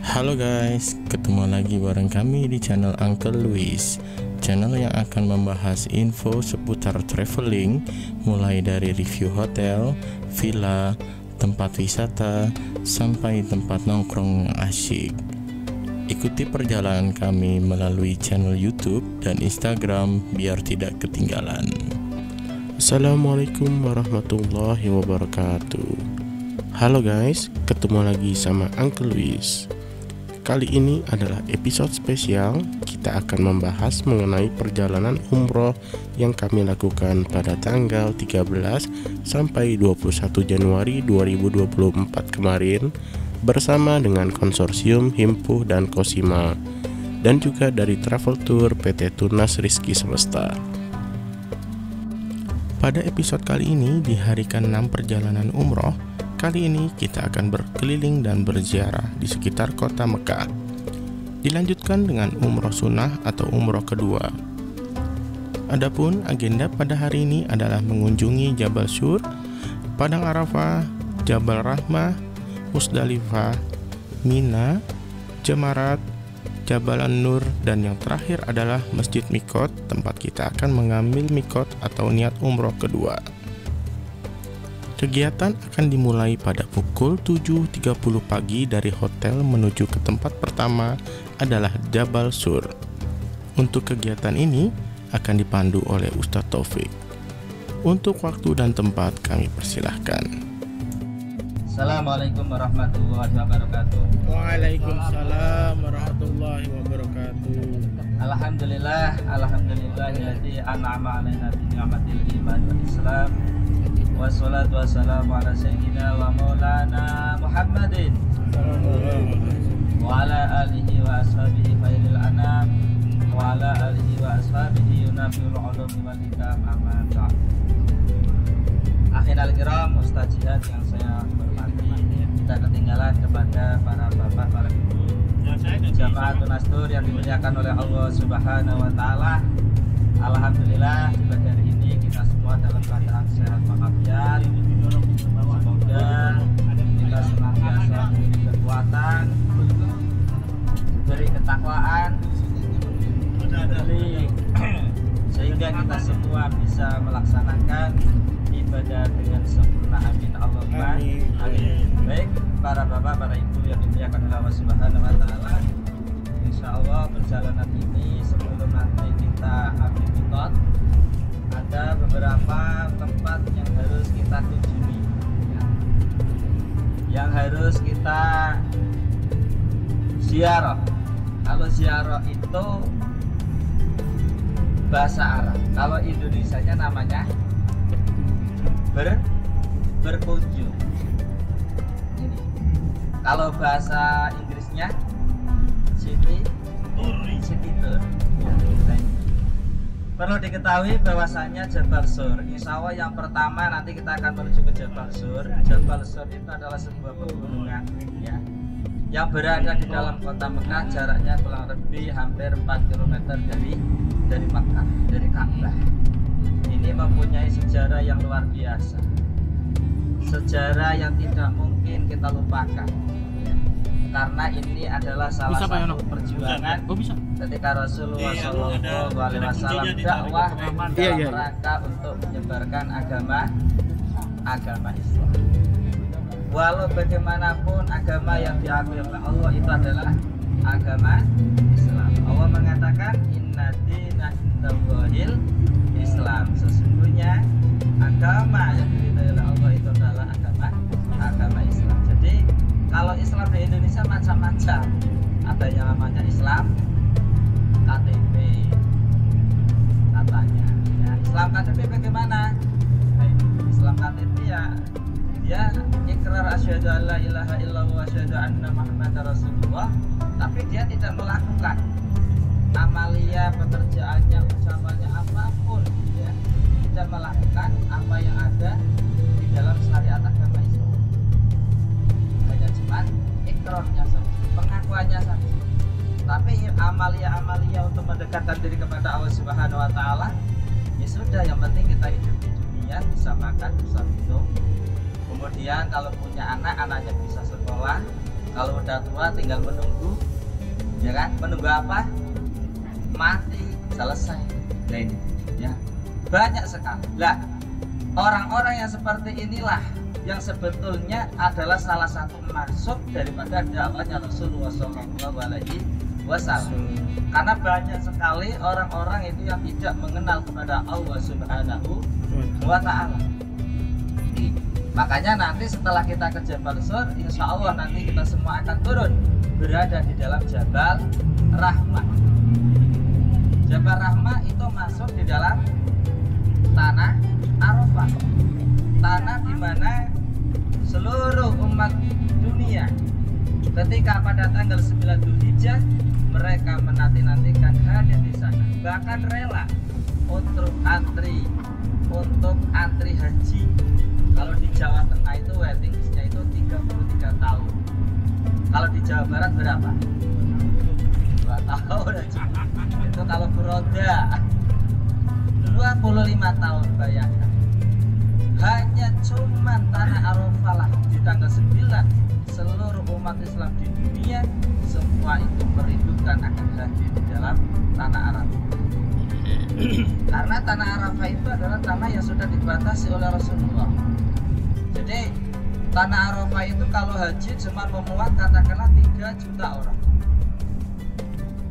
Halo guys, ketemu lagi bareng kami di channel Uncle Luis, channel yang akan membahas info seputar traveling, mulai dari review hotel, villa, tempat wisata, sampai tempat nongkrong yang asyik. Ikuti perjalanan kami melalui channel YouTube dan Instagram biar tidak ketinggalan. Assalamualaikum warahmatullahi wabarakatuh. Halo guys, ketemu lagi sama Uncle Luis. Kali ini adalah episode spesial. Kita akan membahas mengenai perjalanan umroh yang kami lakukan pada tanggal 13 sampai 21 Januari 2024 kemarin bersama dengan konsorsium Himpuh dan Cosima, dan juga dari travel tour PT Tunas Rizki Semesta. Pada episode kali ini di hari ke-6 perjalanan umroh, kali ini kita akan berkeliling dan berziarah di sekitar kota Mekah. Dilanjutkan dengan umroh sunnah atau umroh kedua. Adapun agenda pada hari ini adalah mengunjungi Jabal Sur, Padang Arafah, Jabal Rahmah, Musdalifah, Mina, Jamarat, Jabal An-Nur, dan yang terakhir adalah Masjid Mikot, tempat kita akan mengambil mikot atau niat umroh kedua. Kegiatan akan dimulai pada pukul 7.30 pagi dari hotel menuju ke tempat pertama adalah Jabal Sur. Untuk kegiatan ini akan dipandu oleh Ustadz Taufik. Untuk waktu dan tempat kami persilahkan. Assalamualaikum warahmatullahi wabarakatuh. Waalaikumsalam warahmatullahi wabarakatuh. Alhamdulillah alladzi an'ama 'alaina bi ni'matil iman wal islam. Wassalatu wassalamu ala sayyidina wa maulana Muhammadin wa ala alihi wa ashabihi khairil anam wa ala alihi wa ashabihi yunafil ulumi wal hikam amma ba'd. Akhirul kiram, Ustaz Jihad yang saya hormati, kita ketinggalan kepada para bapak, para ibu, jamaah Tunas Tour yang dimuliakan oleh Allah Subhanahu wa taala. Alhamdulillah di pagi hari ini kita semua dalam keadaan sehat walafiat. Semoga kita senantiasa diberi kekuatan, diberi ketakwaan, sehingga kita semua bisa melaksanakan ibadah dengan sempurna. Amin Allahumma amin. Baik para bapak, para ibu yang dimuliakan oleh Allah Subhanahu wa taala, insyaallah perjalanan ini sebelum nanti kita ambil mikot, ada beberapa tempat yang harus kita kunjungi, yang harus kita ziarah. Kalau ziarah itu bahasa Arab, kalau Indonesianya namanya berkunjung. Kalau bahasa Inggrisnya city tour. Perlu diketahui bahwasanya Jabal Sur, insya Allah yang pertama nanti kita akan menuju ke Jabal Sur. Jabal Sur itu adalah sebuah pegunungan ya, yang berada di dalam kota Mekah, jaraknya kurang lebih hampir 4 km dari Mekah, dari Ka'bah. Ini mempunyai sejarah yang luar biasa, sejarah yang tidak mungkin kita lupakan ya. Karena ini adalah salah satu perjuangan ketika Rasulullah SAW dakwah dalam rangka untuk menyebarkan agama Islam. Walau bagaimanapun agama yang diakui oleh Allah itu adalah agama Islam. Allah mengatakan inna dina indallahil Islam, sesungguhnya agama yang diridhai oleh Allah itu adalah agama Islam. Jadi kalau Islam di Indonesia macam-macam, ada yang namanya Islam KTP katanya ya. Islam KTP bagaimana? Islam KTP ya ikrar asyhadu alla ilaha illallah wa asyhadu anna muhammadar rasulullah, tapi dia tidak melakukan amalia, pekerjaannya, ucapannya apapun ya, tidak melakukan apa yang ada di dalam syariat agama Islam. Hanya cuman ikrarnya saja, pengakuannya saja. Tapi amalia untuk mendekatkan diri kepada Allah Subhanahu wa taala, ya sudah, yang penting kita hidup di dunia, bisa makan, bisa minum. Kemudian kalau punya anak, anaknya bisa sekolah, Kalau udah tua tinggal menunggu, ya kan? Menunggu apa? Mati, selesai. Nah ini, ya banyak sekali. Lah, orang-orang yang seperti inilah yang sebetulnya adalah salah satu masuk daripada dakwahnya Rasulullah SAW. Karena banyak sekali orang-orang itu yang tidak mengenal kepada Allah Subhanahu wa Ta'ala. Makanya nanti setelah kita ke Jabal Sur, insya Allah nanti kita semua akan turun berada di dalam Jabal Rahmah. Jabal Rahmah itu masuk di dalam tanah Arafah, tanah di mana seluruh umat dunia ketika pada tanggal 9 Dzulhijjah mereka menanti-nantikan hadir di sana, bahkan rela untuk antri haji. Kalau di Jawa Tengah itu waiting listnya itu 33 tahun. Kalau di Jawa Barat berapa? 2 tahun aja. Itu kalau beroda 25 tahun, bayangkan. Hanya cuman tanah Arafah lah di tanggal 9 seluruh umat Islam di dunia semua itu merindukan akan hadir di dalam tanah Arafah. Karena tanah Arafah itu adalah tanah yang sudah dibatasi oleh Rasulullah. Jadi tanah Arafah itu kalau haji cuma memuat katakanlah 3 juta orang.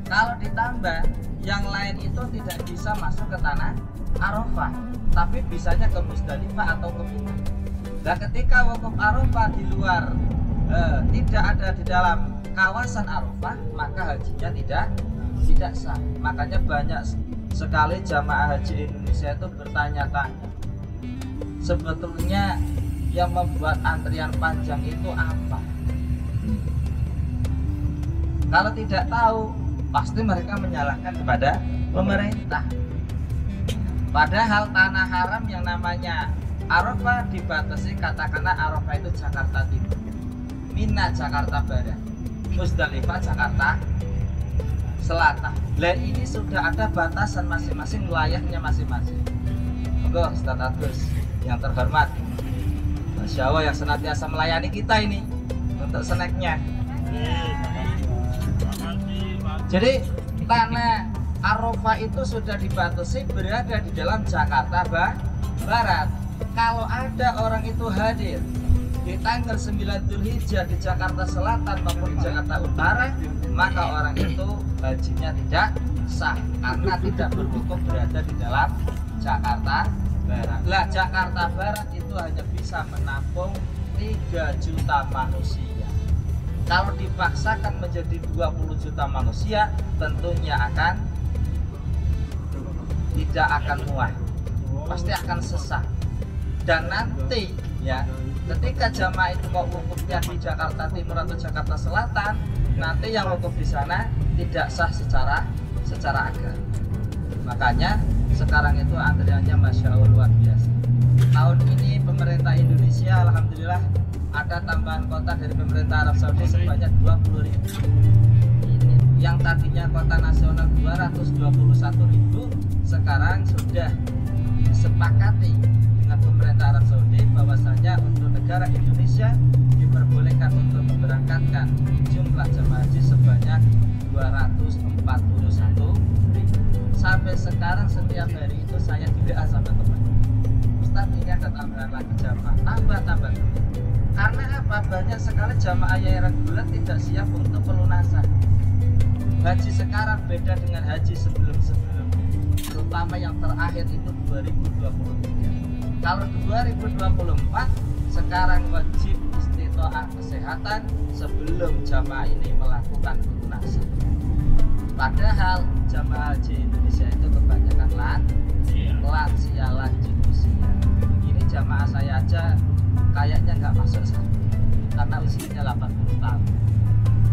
Kalau ditambah yang lain itu tidak bisa masuk ke tanah Arafah, tapi bisanya ke Musdalifah atau ke Mina. Dan ketika wukuf Arafah di luar tidak ada di dalam kawasan Arafah, maka hajinya tidak sah. Makanya banyak sekali jamaah haji Indonesia itu bertanya-tanya, sebetulnya yang membuat antrian panjang itu apa? Kalau tidak tahu, pasti mereka menyalahkan kepada pemerintah. Padahal tanah haram yang namanya Arafah dibatasi, katakanlah Arafah itu Jakarta Timur, Mina Jakarta Barat, Musdalifah Jakarta Selatan. Lah ini sudah ada batasan masing-masing, wilayahnya masing-masing. Monggo Ustaz Agus yang terhormat, Masya Allah yang senantiasa melayani kita ini untuk snacknya. Jadi tanah Arafah itu sudah dibatasi berada di dalam Jakarta Barat. Kalau ada orang itu hadir di tanggal 9 Dzulhijjah di Jakarta Selatan maupun di Jakarta Utara, maka orang itu hajinya tidak sah karena tidak berwukuf berada di dalam Jakarta Barat. Lah Jakarta Barat itu hanya bisa menampung 3 juta manusia. Kalau dipaksakan menjadi 20 juta manusia, tentunya tidak akan muat, pasti akan sesak. Dan nanti ya, ketika jamaah itu mau wukufnya di Jakarta Timur atau Jakarta Selatan, nanti yang wukuf di sana tidak sah secara agama. Makanya sekarang itu antriannya Masya Allah luar biasa. Tahun ini pemerintah Indonesia alhamdulillah ada tambahan kota dari pemerintah Arab Saudi sebanyak 20.000. Ini yang tadinya kota nasional 221.000, sekarang sudah disepakati dengan pemerintah Arab Saudi bahwasanya untuk negara Indonesia diperbolehkan untuk memberangkatkan jumlah jemaah haji sebanyak 241.000. Sampai sekarang setiap hari itu saya tidak sama teman, Ustaz ini ada tambahan lagi jamaah, tambah. Karena apa? Banyak sekali jamaah yang reguler tidak siap untuk pelunasan. Haji sekarang beda dengan haji sebelum-sebelumnya, terutama yang terakhir itu 2023. Kalau 2024 sekarang wajib istitoah kesehatan sebelum jamaah ini melakukan pelunasan. Padahal jamaah haji Indonesia itu kebanyakan lansia lanjut usia. Ini jamaah saya aja kayaknya nggak masuk sana karena usianya 80 tahun,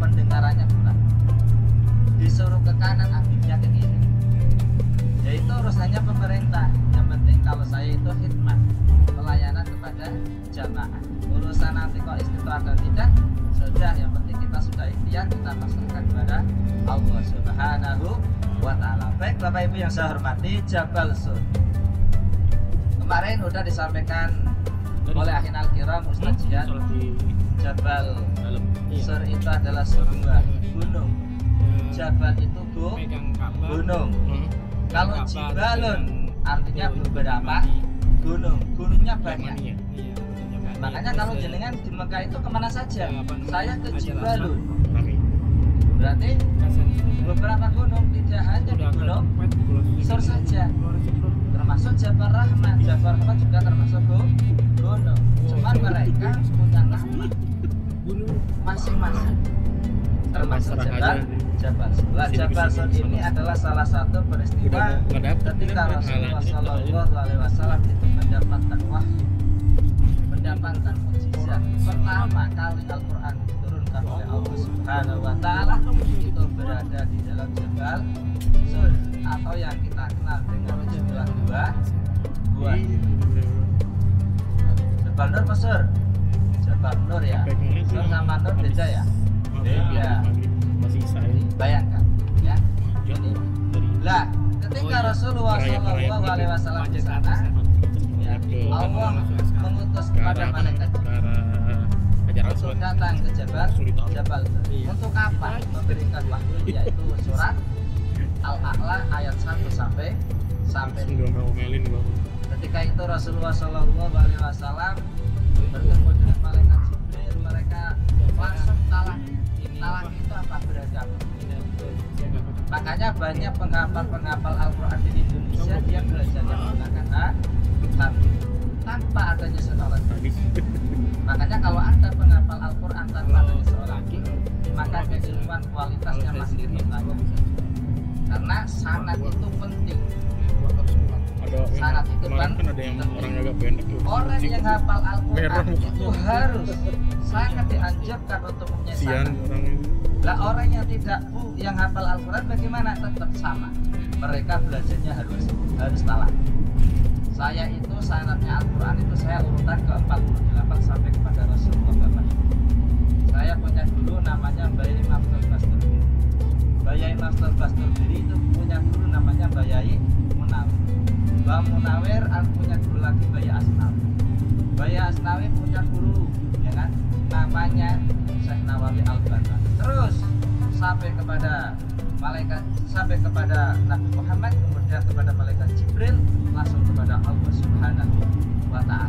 pendengarannya kurang, disuruh ke kanan ambilnya ke kiri. Yaitu urusannya pemerintah. Yang penting kalau saya itu khidmat, pelayanan kepada jamaah. Urusan nanti kok istitoah atau tidak, sudah, yang penting kita sudah ikhtiar, kita pasrahkan kepada Allah Subhanahu wa Ta'ala. Baik Bapak Ibu yang saya hormati, Jabal Sur kemarin udah disampaikan oleh Ahin Al-Kiram Ustaz Jian Jabal Sur itu adalah sebuah gunung. Jabal itu gunung. Kalau Jibalun artinya beberapa gunung. Gunungnya banyak. Makanya kalau jenengan di Mekah itu kemana saja? Saya ke Jibalun. Berarti beberapa gunung, tidak hanya di Gunung Sur saja, termasuk Jabal Rahmah. Jabal Rahmah juga termasuk gunung. Cuman mereka punya nama masing-masing, termasuk Jabal Sur. Jabal Sur ini adalah salah satu peristiwa ketika Rasulullah SAW itu mendapatkan wahyu, mendapatkan mukjizat pertama kali Al-Quran diturunkan oleh Allah Subhanahu wa Ta'ala, itu berada di dalam Jabal Sur atau yang kita kenal dengan istilah gua. Jabal Nur Sur, Jabal Nur ya. Sur sama Nur beda ya. Beda. Bayangkan ya. Ini. Lah, ketika Rasulullah SAW di sana, ya, Allah mengutus kepada malaikat untuk datang ke Jabal untuk apa? Memberikan wahyu, yaitu surat Al-A'la ayat 1 sampai 2. Ketika itu Rasulullah SAW bertemu dengan malaikat Jibril, mereka langsung talak itu apa? Beradab. Makanya banyak penghafal Al-Quran di Indonesia dia belajarnya menggunakan hadis tanpa adanya seorang hadis. Makanya kalau Anda penghafal Al-Quran tanpa adanya seorang hadis, maka keilmuan kualitasnya masih tertanya. Karena sanad itu penting. Sanad itu penting. Orang yang hafal Al-Quran itu harus sangat dianjurkan untuk punya sanad. Lah orang yang tidak yang hafal Al-Quran bagaimana? Tetap sama. Mereka belajarnya harus talak. Saya itu sanadnya Al-Quran itu saya urutan ke 48 sampai kepada Rasulullah Bapak. Saya punya guru namanya Bayai Maftol Basturdiri. Bayai Maftol Basturdiri itu punya guru namanya Bayai Munawir. Mbak Munawir punya guru lagi Bayai Asnawi. Bayai Asnawi punya guru ya kan namanya Syekh Nawawi Al-Banna. Terus sampai kepada malaikat, sampai kepada Nabi Muhammad, kemudian kepada malaikat Jibril, langsung kepada Allah Subhanahu wa Ta'ala.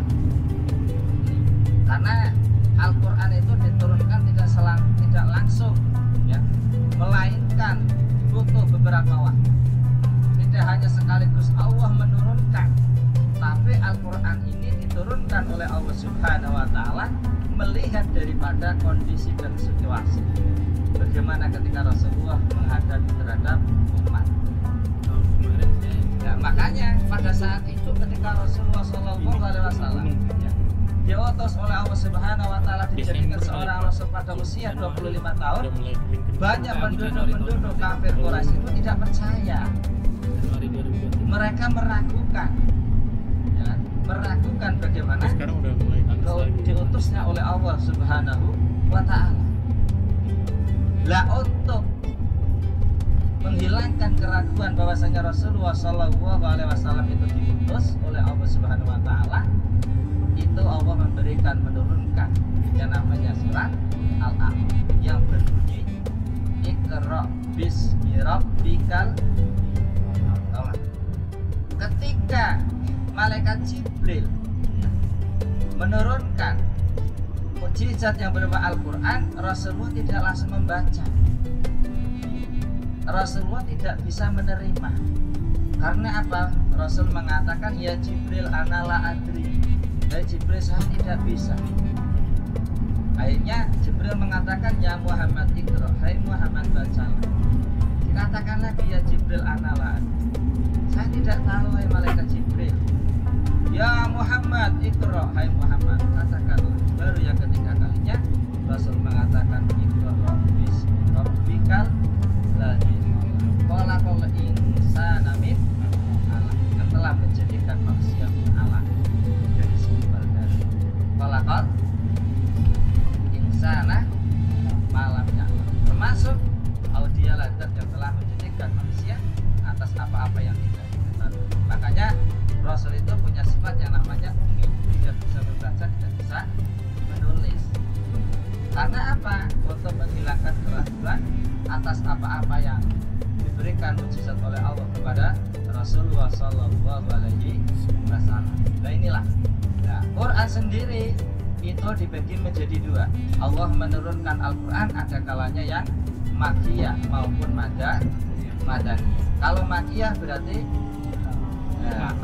Karena Al-Quran itu diturunkan tidak langsung ya, melainkan butuh beberapa waktu. Tidak hanya sekaligus Allah menurunkan, tapi Al-Quran ini diturunkan oleh Allah Subhanahu wa Ta'ala melihat daripada kondisi dan situasi. Bagaimana ketika Rasulullah menghadapi terhadap umat. Nah, makanya pada saat itu ketika Rasulullah SAW ya, diutus oleh Allah Subhanahu wa Ta'ala dijadikan seorang rasul pada usia 25 tahun, banyak penduduk kafir Quraisy itu tidak percaya. Mereka meragukan ya, meragukan bagaimana diutusnya oleh Allah Subhanahu wa Ta'ala. Lah untuk menghilangkan keraguan bahwasanya Rasulullah SAW itu diutus oleh Allah Subhanahu wa Ta'ala, itu Allah menurunkan yang namanya surat Al-A'la yang berbunyi Iqra bismi rabbikal. Ketika malaikat Jibril menurunkan mukjizat yang berupa Al-Quran, Rasulullah tidak langsung membaca. Rasulullah tidak bisa menerima. Karena apa? Rasul mengatakan, ya Jibril ana la adri. Ya Jibril, saya tidak bisa. Akhirnya Jibril mengatakan, ya Muhammad Iqra, hai Muhammad bacalah. Dikatakan lagi, ya Jibril ana la adri. Saya tidak tahu, hai malaikat Jibril. Ya Muhammad Iqra, hai Muhammad katakanlah. Baru yang ketiga kalinya Rasul mengatakan Iqra bismi rabbikal ladzi khalaqal insana min alaq, yang telah menjadikan manusia min alaq, dari sumber dari khalaqal insana malamnya, termasuk dialah zat yang telah menjadikan manusia atas apa-apa yang tidak diketahui. Makanya Rasul itu punya sifat yang namanya ummi, tidak bisa membaca, tidak bisa menulis. Karena apa? Untuk menghilangkan keraguan atas apa-apa yang diberikan mukjizat oleh Allah kepada Rasulullah Shallallahu Alaihi Wasallam. Nah inilah. Nah, Quran sendiri itu dibagi menjadi dua. Allah menurunkan Al-Quran ada kalanya yang makiyah maupun madani. Kalau makiyah berarti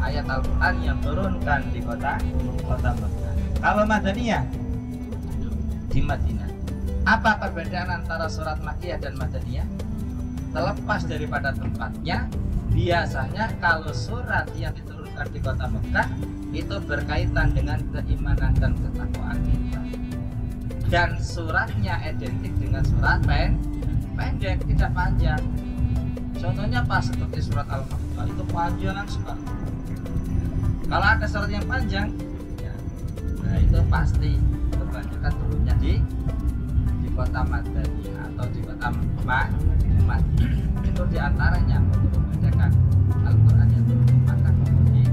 ayat Al-Quran yang turunkan di kota Mekah. Kalau madaniyah di Madinah. Apa perbedaan antara surat makiyah dan madaniyah? Terlepas daripada tempatnya, biasanya kalau surat yang diturunkan di kota Mekah itu berkaitan dengan keimanan dan ketakwaan kita. Dan suratnya identik dengan surat pendek, tidak panjang. Contohnya pas seperti surat Al-Fatihah itu panjang sekali. Kalau ada surat yang panjang, ya, nah itu pasti kebanyakan turunnya di kota Madinah atau di kota Madinah. Itu diantaranya untuk membedakan Al-Quran yang turun di Makkah maupun di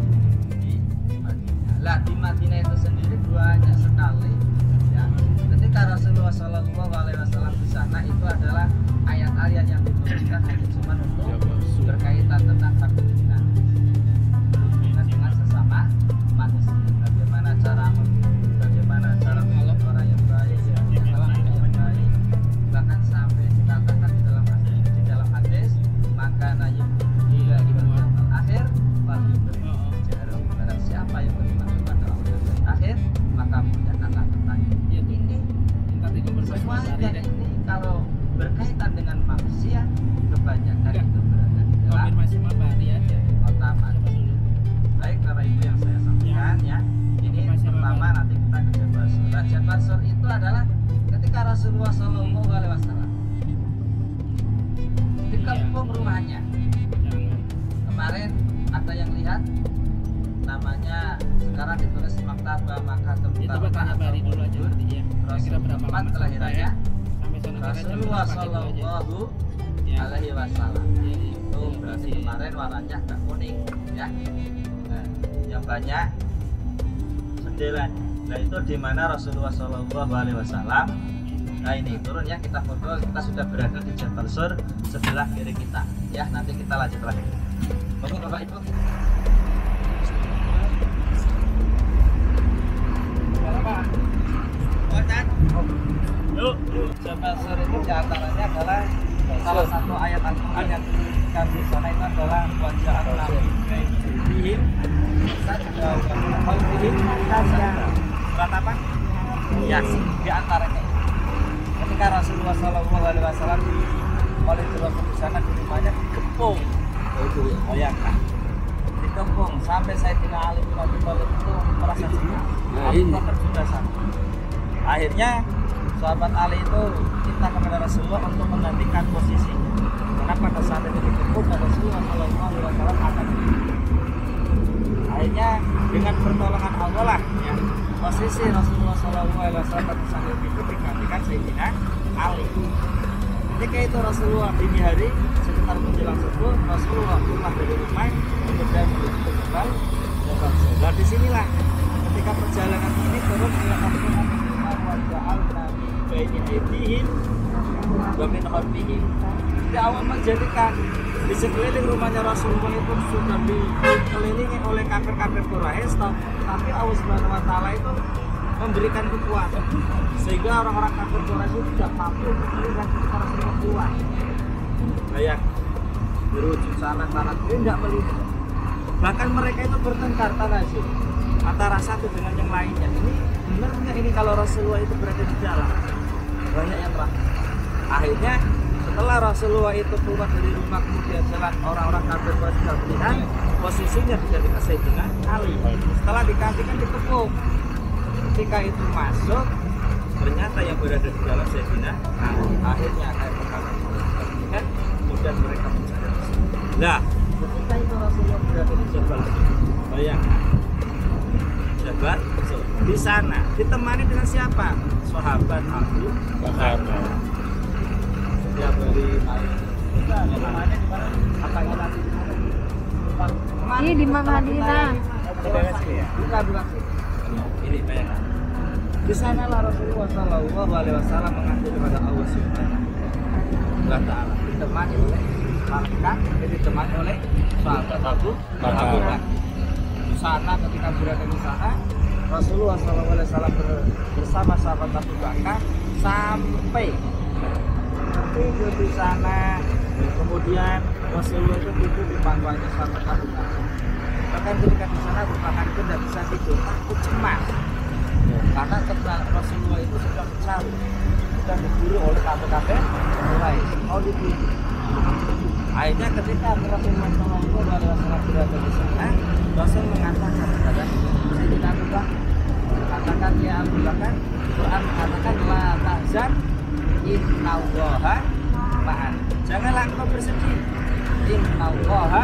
Madinah. Lah di Madinah itu sendiri banyak sekali. Ya, ketika Rasulullah SAW di sana itu adalah ayat-ayat yang diturunkan hanya cuma untuk berkaitan tentang hubungan dengan sesama manusia. Bagaimana cara menjadi orang yang baik, yang baik. Bahkan sampai dikatakan di dalam hadis maka nayib bila ibadah akhir bagi berjarak. Barang siapa yang beriman kepada Allah dan hari akhir maka muliakanlah tentang ini. Semuanya ini kalau berkaitan dengan manusia kebanyakan itu berada di dalam kota Madinah. Baik, Bapak Ibu yang saya sampaikan ya. Ini pertama nanti kita ke Jabal Sur. Jabal Sur itu adalah ketika Rasulullah SAW dikepung rumahnya. Kemarin ada yang lihat namanya sekarang ditulis Maktabah Makatul Mukarramah atau Borobudur. Rasulullah tempat kelahirannya Rasulullah Shallallahu Alaihi Wasallam. Itu berarti kemarin warnanya agak kuning ya. Nah, yang banyak jendelanya. Nah itu di mana Rasulullah Shallallahu Alaihi Wasallam. Nah ini turun ya, kita foto, kita sudah berada di Jabal Sur sebelah kiri kita. Ya nanti kita lanjut lagi. Oke Bapak Ibu. Jabal Sur itu diantaranya adalah salah satu ayat Al-Quran yang disebutkan di sana itu adalah wajah Nabi Bihim Sajda wa Bihim Sajda. Surat apa? Yasin diantaranya. Ketika Rasulullah SAW oleh Rasul di sana di rumahnya dikepung. Bayangkan dikepung sampai Sayyidina Ali bin Abi Thalib itu merasa sedih. Abu Bakar sudah sana. Akhirnya sahabat Ali itu minta kepada Rasulullah untuk menggantikan posisinya. Karena pada saat itu dikepung Rasulullah SAW akan akhirnya dengan pertolongan Allah lah ya, posisi Rasulullah SAW pada saat itu digantikan Sayyidina Ali. Ketika itu Rasulullah dini hari sekitar menjelang subuh Rasulullah keluar dari rumah kemudian menuju ke Jabal Sur. Nah disinilah ketika perjalanan ini turun melakukan wajah Nabi baini aidihim wa min khalfihim. Di awal menjadikan di sekeliling rumahnya Rasulullah itu sudah dikelilingi oleh kafir-kafir Quraisy, tapi Allah Subhanahu wa taala itu memberikan kekuatan sehingga orang-orang kafir Quraisy tidak mampu melihat ketika Rasulullah keluar. Kayak berujung sana ini tidak melihat. Bahkan mereka itu bertengkar tanazul antara satu dengan yang lainnya. Ini benar nggak ini kalau Rasulullah itu berada di dalam? Banyak yang terang. Akhirnya setelah Rasulullah itu keluar dari rumah kemudian jalan orang-orang kafir Quraisy sudah melihat posisinya tidak dikasih dengan Ali. Setelah digantikan dikepung. Ketika itu masuk ternyata yang berada di dalam Sayyidina Ali. Akhirnya akan kan kemudian mereka mencari Rasulullah. Nah, ketika itu Rasulullah berada di Jabal Sur. Bayangkan Jabal Sur. Di sana ditemani dengan siapa? Sahabat Abu Bakar. Dia beri mari. Kita temani di mana? Apa yang nanti? Ini di Madinah. Bukan sini ya. Bukan sini. Ini bayangkan. Di sanalah Rasulullah Shallallahu Alaihi Wasallam mengaku kepada Allah Subhanahu wa Ta'ala, ditemani oleh malaikat, ditemani oleh sahabat Abu Bakar. Di sana ketika berada di sana, Rasulullah Shallallahu Alaihi Wasallam bersama sahabat Abu Bakar sampai tidur di sana. Kemudian Rasulullah itu tidur di pangkuannya sahabat Abu Bakar. Bahkan ketika di sana Abu Bakar itu tidak bisa tidur, takut cemas. Karena Rasulullah itu sudah mencari, sudah diburu oleh kafir-kafir Quraisy, mau dibunuh. Akhirnya ketika Rasulullah SAW berada di sana, Rasul mengatakan kepada Sayyidina Abu Bakar, katakan ya Abu Bakar, Quran mengatakan la tahzan innallaha ma'ana. Janganlah engkau bersedih, innallaha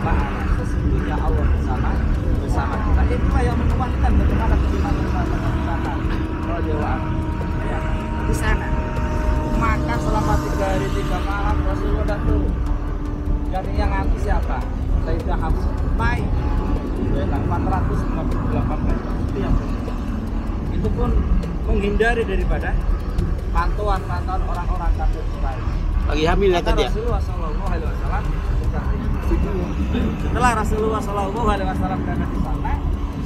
ma'ana. Sesungguhnya Allah bersama kita. Itulah yang menguatkan bagaimana keimanan sahabat Abu Bakar radhiyallahu anhu di sana. Maka selama 3 hari 3 malam Rasulullah tidak turun. Dan yang ngaku siapa? Sayyidah Hafsah naik 458 meter. Itu pun menghindari daripada pantauan orang-orang kafir Quraisy. Lagi hamil ya tadi ya? Rasulullah Shallallahu Alaihi Wasallam setelah Rasulullah Shallallahu Alaihi Wasallam berada di sana,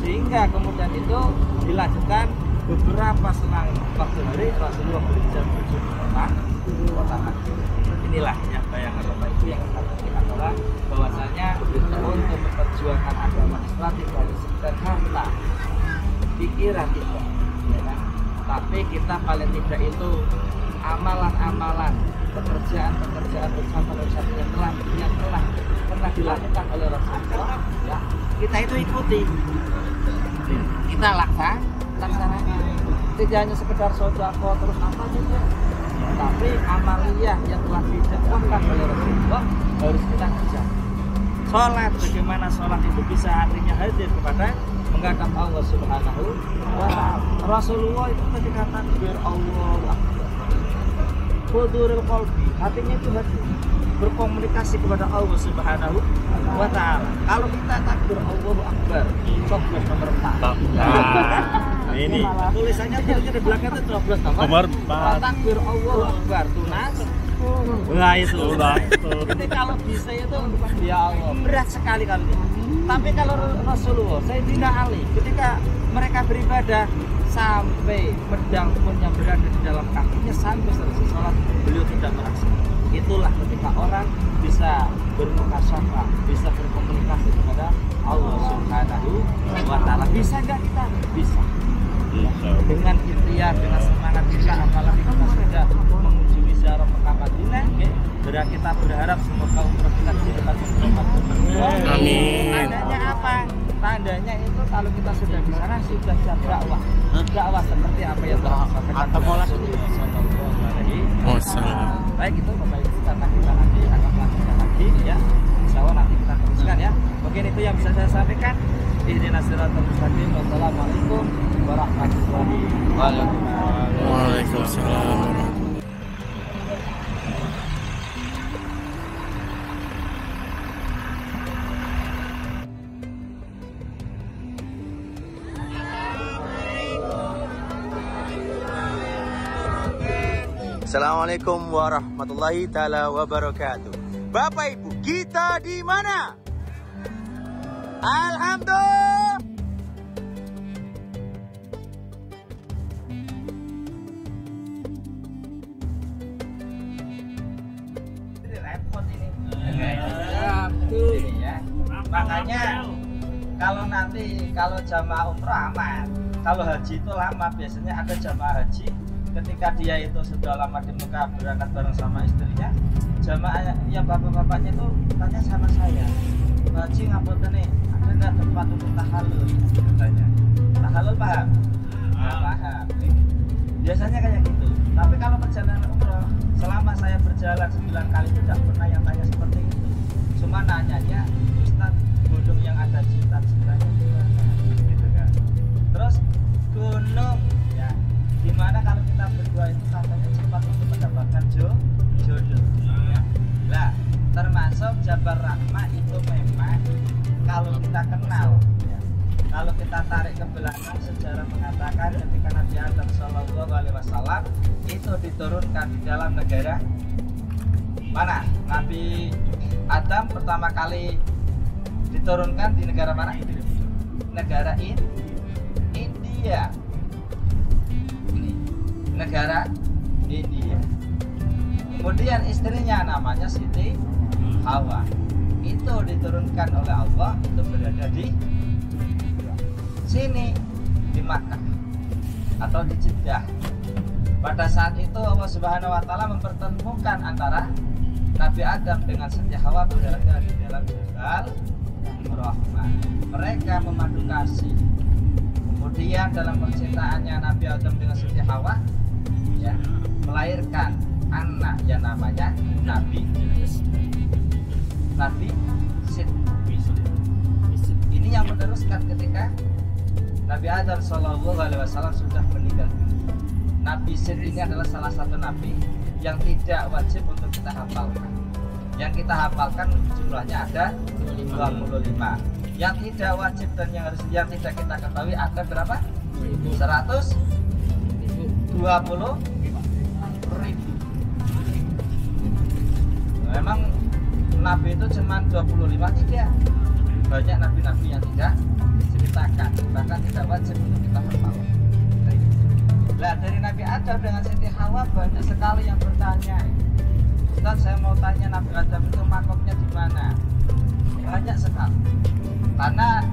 sehingga kemudian itu dilanjutkan beberapa selang waktu hari Rasulullah berjalan menuju kota Mekah. Inilah yang bayangan Bapak Ibu yang kami adalah bahwasanya untuk memperjuangkan agama Islam tidak hanya sekedar harta, pikiran kita, ya kan? Tapi kita paling tidak itu amalan-amalan, pekerjaan-pekerjaan bersama yang telah pernah dilakukan oleh Rasulullah, ya, kita itu ikuti, kita laksanakan. Tidak hanya sekedar sodako terus apa juga, tapi amaliyah yang telah didakwahkan oleh Rasulullah harus kita kerja. Sholat, bagaimana sholat itu bisa artinya hadir kepada menghadap Allah Subhanahu wa Ta'ala. Rasulullah itu ketika takbir Allahu Akbar, hudurul qalbi, hatinya itu hadir, berkomunikasi kepada Allah Subhanahu wa Ta'ala. Kalau kita takbir Allahu Akbar, coblos nomor 4. Ini tulisannya di belakang itu coblos nomor 4. Takbir Allahu Akbar tunas. Wah itu. Jadi kalau bisa itu ya Allah berat sekali kalau ini. Tapi kalau Rasulullah, Sayyidina Ali, ketika mereka beribadah sampai pedang pun yang berada di dalam kakinya sampai selesai sholat beliau tidak merasa. Itulah ketika orang bisa bermukasyafah, bisa berkomunikasi kepada Allah Subhanahu wa Ta'ala. Bisa nggak kita? Bisa. Dengan ikhtiar, dengan semangat kita, apalagi kita sudah mengunjungi ziarah Mekah Madinah, berarti kita berharap semoga umroh kita diberkati oleh Amin. Tandanya apa? Tandanya itu kalau kita sudah di sana sudah siap dakwah. Dakwah seperti apa yang telah disampaikan Rasulullah Sallallahu Alaihi Wasallam. Baik, itu Bapak Ibu, karena kita nanti akan melanjutkan lagi ya. Insya Allah nanti kita teruskan ya. Mungkin itu yang bisa saya sampaikan. Ihdinas siratal mustaqim. Wassalamualaikum warahmatullahi wabarakatuh. Waalaikumsalam. Assalamualaikum warahmatullahi taala wabarakatuh. Bapak Ibu, kita di mana? Alhamdulillah. Ini repot ini. Ya. Makanya kalau jamaah umroh aman. Kalau haji itu lama, biasanya ada jamaah haji ketika dia itu sudah lama di Mekah berangkat bareng sama istrinya, jamaah yang bapak-bapaknya itu tanya sama saya, haji ngapunten nih, ada nggak tempat untuk tahallul? Katanya, tahallul paham? Nggak paham. Biasanya kayak gitu. Tapi kalau perjalanan umroh, selama saya berjalan 9 kali tidak pernah yang tanya seperti itu. Cuma nanyanya, Ustaz, gunung yang ada cita-citanya gimana? Gitu kan. Terus gunung ya, gimana kalau kita berdua itu katanya cepat untuk mendapatkan jodoh ya. Lah, termasuk Jabal Rahmah itu memang kalau kita kenal ya, Kalau kita tarik ke belakang, sejarah mengatakan ketika Nabi Adam Shallallahu Alaihi Wasallam itu diturunkan di dalam negara mana? Nabi Adam pertama kali diturunkan di negara mana? Negara India. Ini negara India. Kemudian istrinya namanya Siti Hawa. Itu diturunkan oleh Allah, itu berada di sini, di Makkah atau di Jeddah. Pada saat itu Allah Subhanahu wa taala mempertemukan antara Nabi Adam dengan Siti Hawa berada di dalam Jabal Rahmah. Mereka memadu kasih. Kemudian dalam percintaannya Nabi Adam dengan Siti Hawa ya, melahirkan anak yang namanya Nabi Sid. Ini yang meneruskan ketika Nabi Adam Shallallahu Alaihi Wasallam sudah meninggal. Nabi Sid ini adalah salah satu nabi yang tidak wajib untuk kita hafalkan. Yang kita hafalkan jumlahnya ada 25. Yang tidak wajib dan yang tidak kita ketahui ada berapa? 120.000. Memang nabi itu cuma 25 tidak. Banyak nabi-nabi yang tidak diceritakan, bahkan tidak wajib untuk kita hafal. Nah, dari Nabi Adam dengan Siti Hawa banyak sekali yang bertanya, Ustaz, saya mau tanya Nabi Adam itu makomnya di mana? Banyak sekali. Karena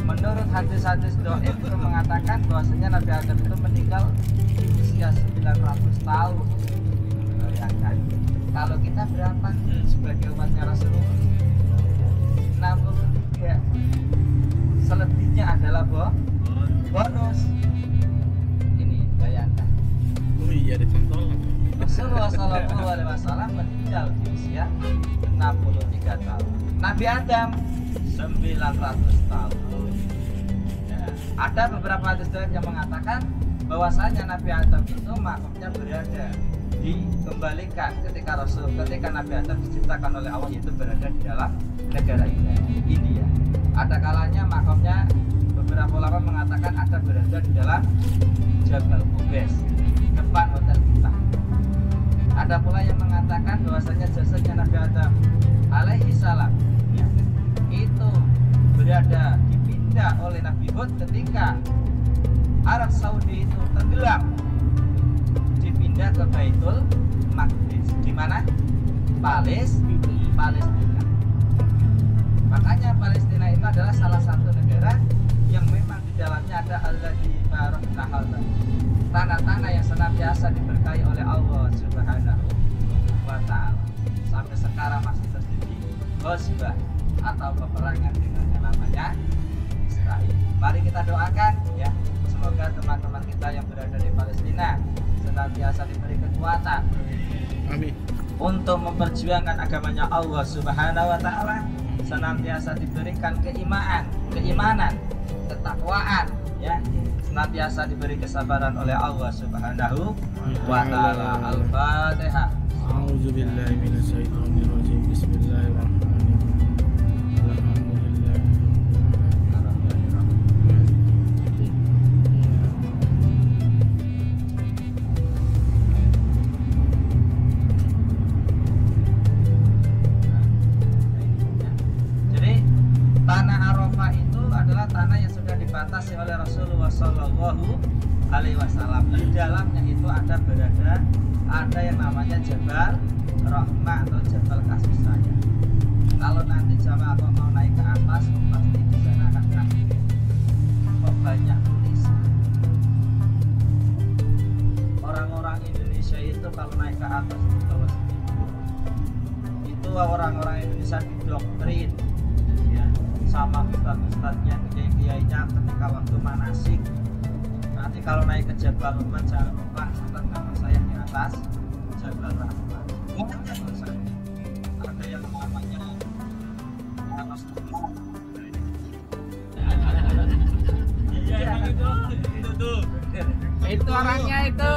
menurut hadis-hadis doa itu mengatakan bahwasanya Nabi Adam itu meninggal di usia 900 tahun. Bayangkan. Kalau kita berapa sebagai umatnya Rasulullah? 63. Selebihnya adalah bonus. Ini bayangkan. Oh iya, ada contoh. Rasulullah Shallallahu Alaihi Wasallam meninggal di usia 63 tahun. Nabi Adam 900 tahun. Ya, ada beberapa hadis yang mengatakan bahwasanya Nabi Adam itu makomnya berada dikembalikan ketika Nabi Adam diciptakan oleh Allah, itu berada di dalam negara India. Ada kalanya makomnya beberapa ulama mengatakan ada berada di dalam Jabal Qubais, depan hotel kita. Ada pula yang mengatakan bahwasanya jasadnya Nabi Adam alaihi salam ya, itu berada dipindah oleh Nabi Hud ketika Arab Saudi itu tenggelam, dipindah ke Baitul Maqdis, di mana? Palestina. Makanya Palestina itu adalah salah satu negara yang memang di dalamnya ada alladzi barakna tanah-tanah yang senantiasa diberkahi oleh Allah Subhanahu wa taala. Sampai sekarang masih terjadi ghazwah atau peperangan dengan yang namanya Israel. Mari kita doakan ya, semoga teman-teman kita yang berada di Palestina senantiasa diberi kekuatan. Amin. Untuk memperjuangkan agamanya Allah Subhanahu wa taala, senantiasa diberikan keimanan, ketakwaan ya, senantiasa diberi kesabaran oleh Allah Subhanahu wa taala. Al-Fatihah. A'udzubillahi minasyaitonirrajim. Bismillahirrahmanirrahim. Alhamdulillah. Jadi tanah Arafah itu adalah tanah yang sudah dibatasi oleh Rasulullah Shallallahu Alaihi Wasallam. Di dalamnya itu ada yang namanya Jabal Rahmah atau Jabal Kasih Sayang. Kalau nanti jamaah mau naik ke atas, pasti di sana akan kasih kok banyak tulisan. Orang-orang Indonesia itu kalau naik ke atas di bawah itu orang-orang Indonesia didoktrin ya, sama ustadz-ustadznya, kiai-kiainya ketika waktu manasik. Nanti kalau naik ke Jabal Rahmah jangan lupa catat nama saya di atas Jabal Rahmah. Ada yang namanya Itu orangnya itu.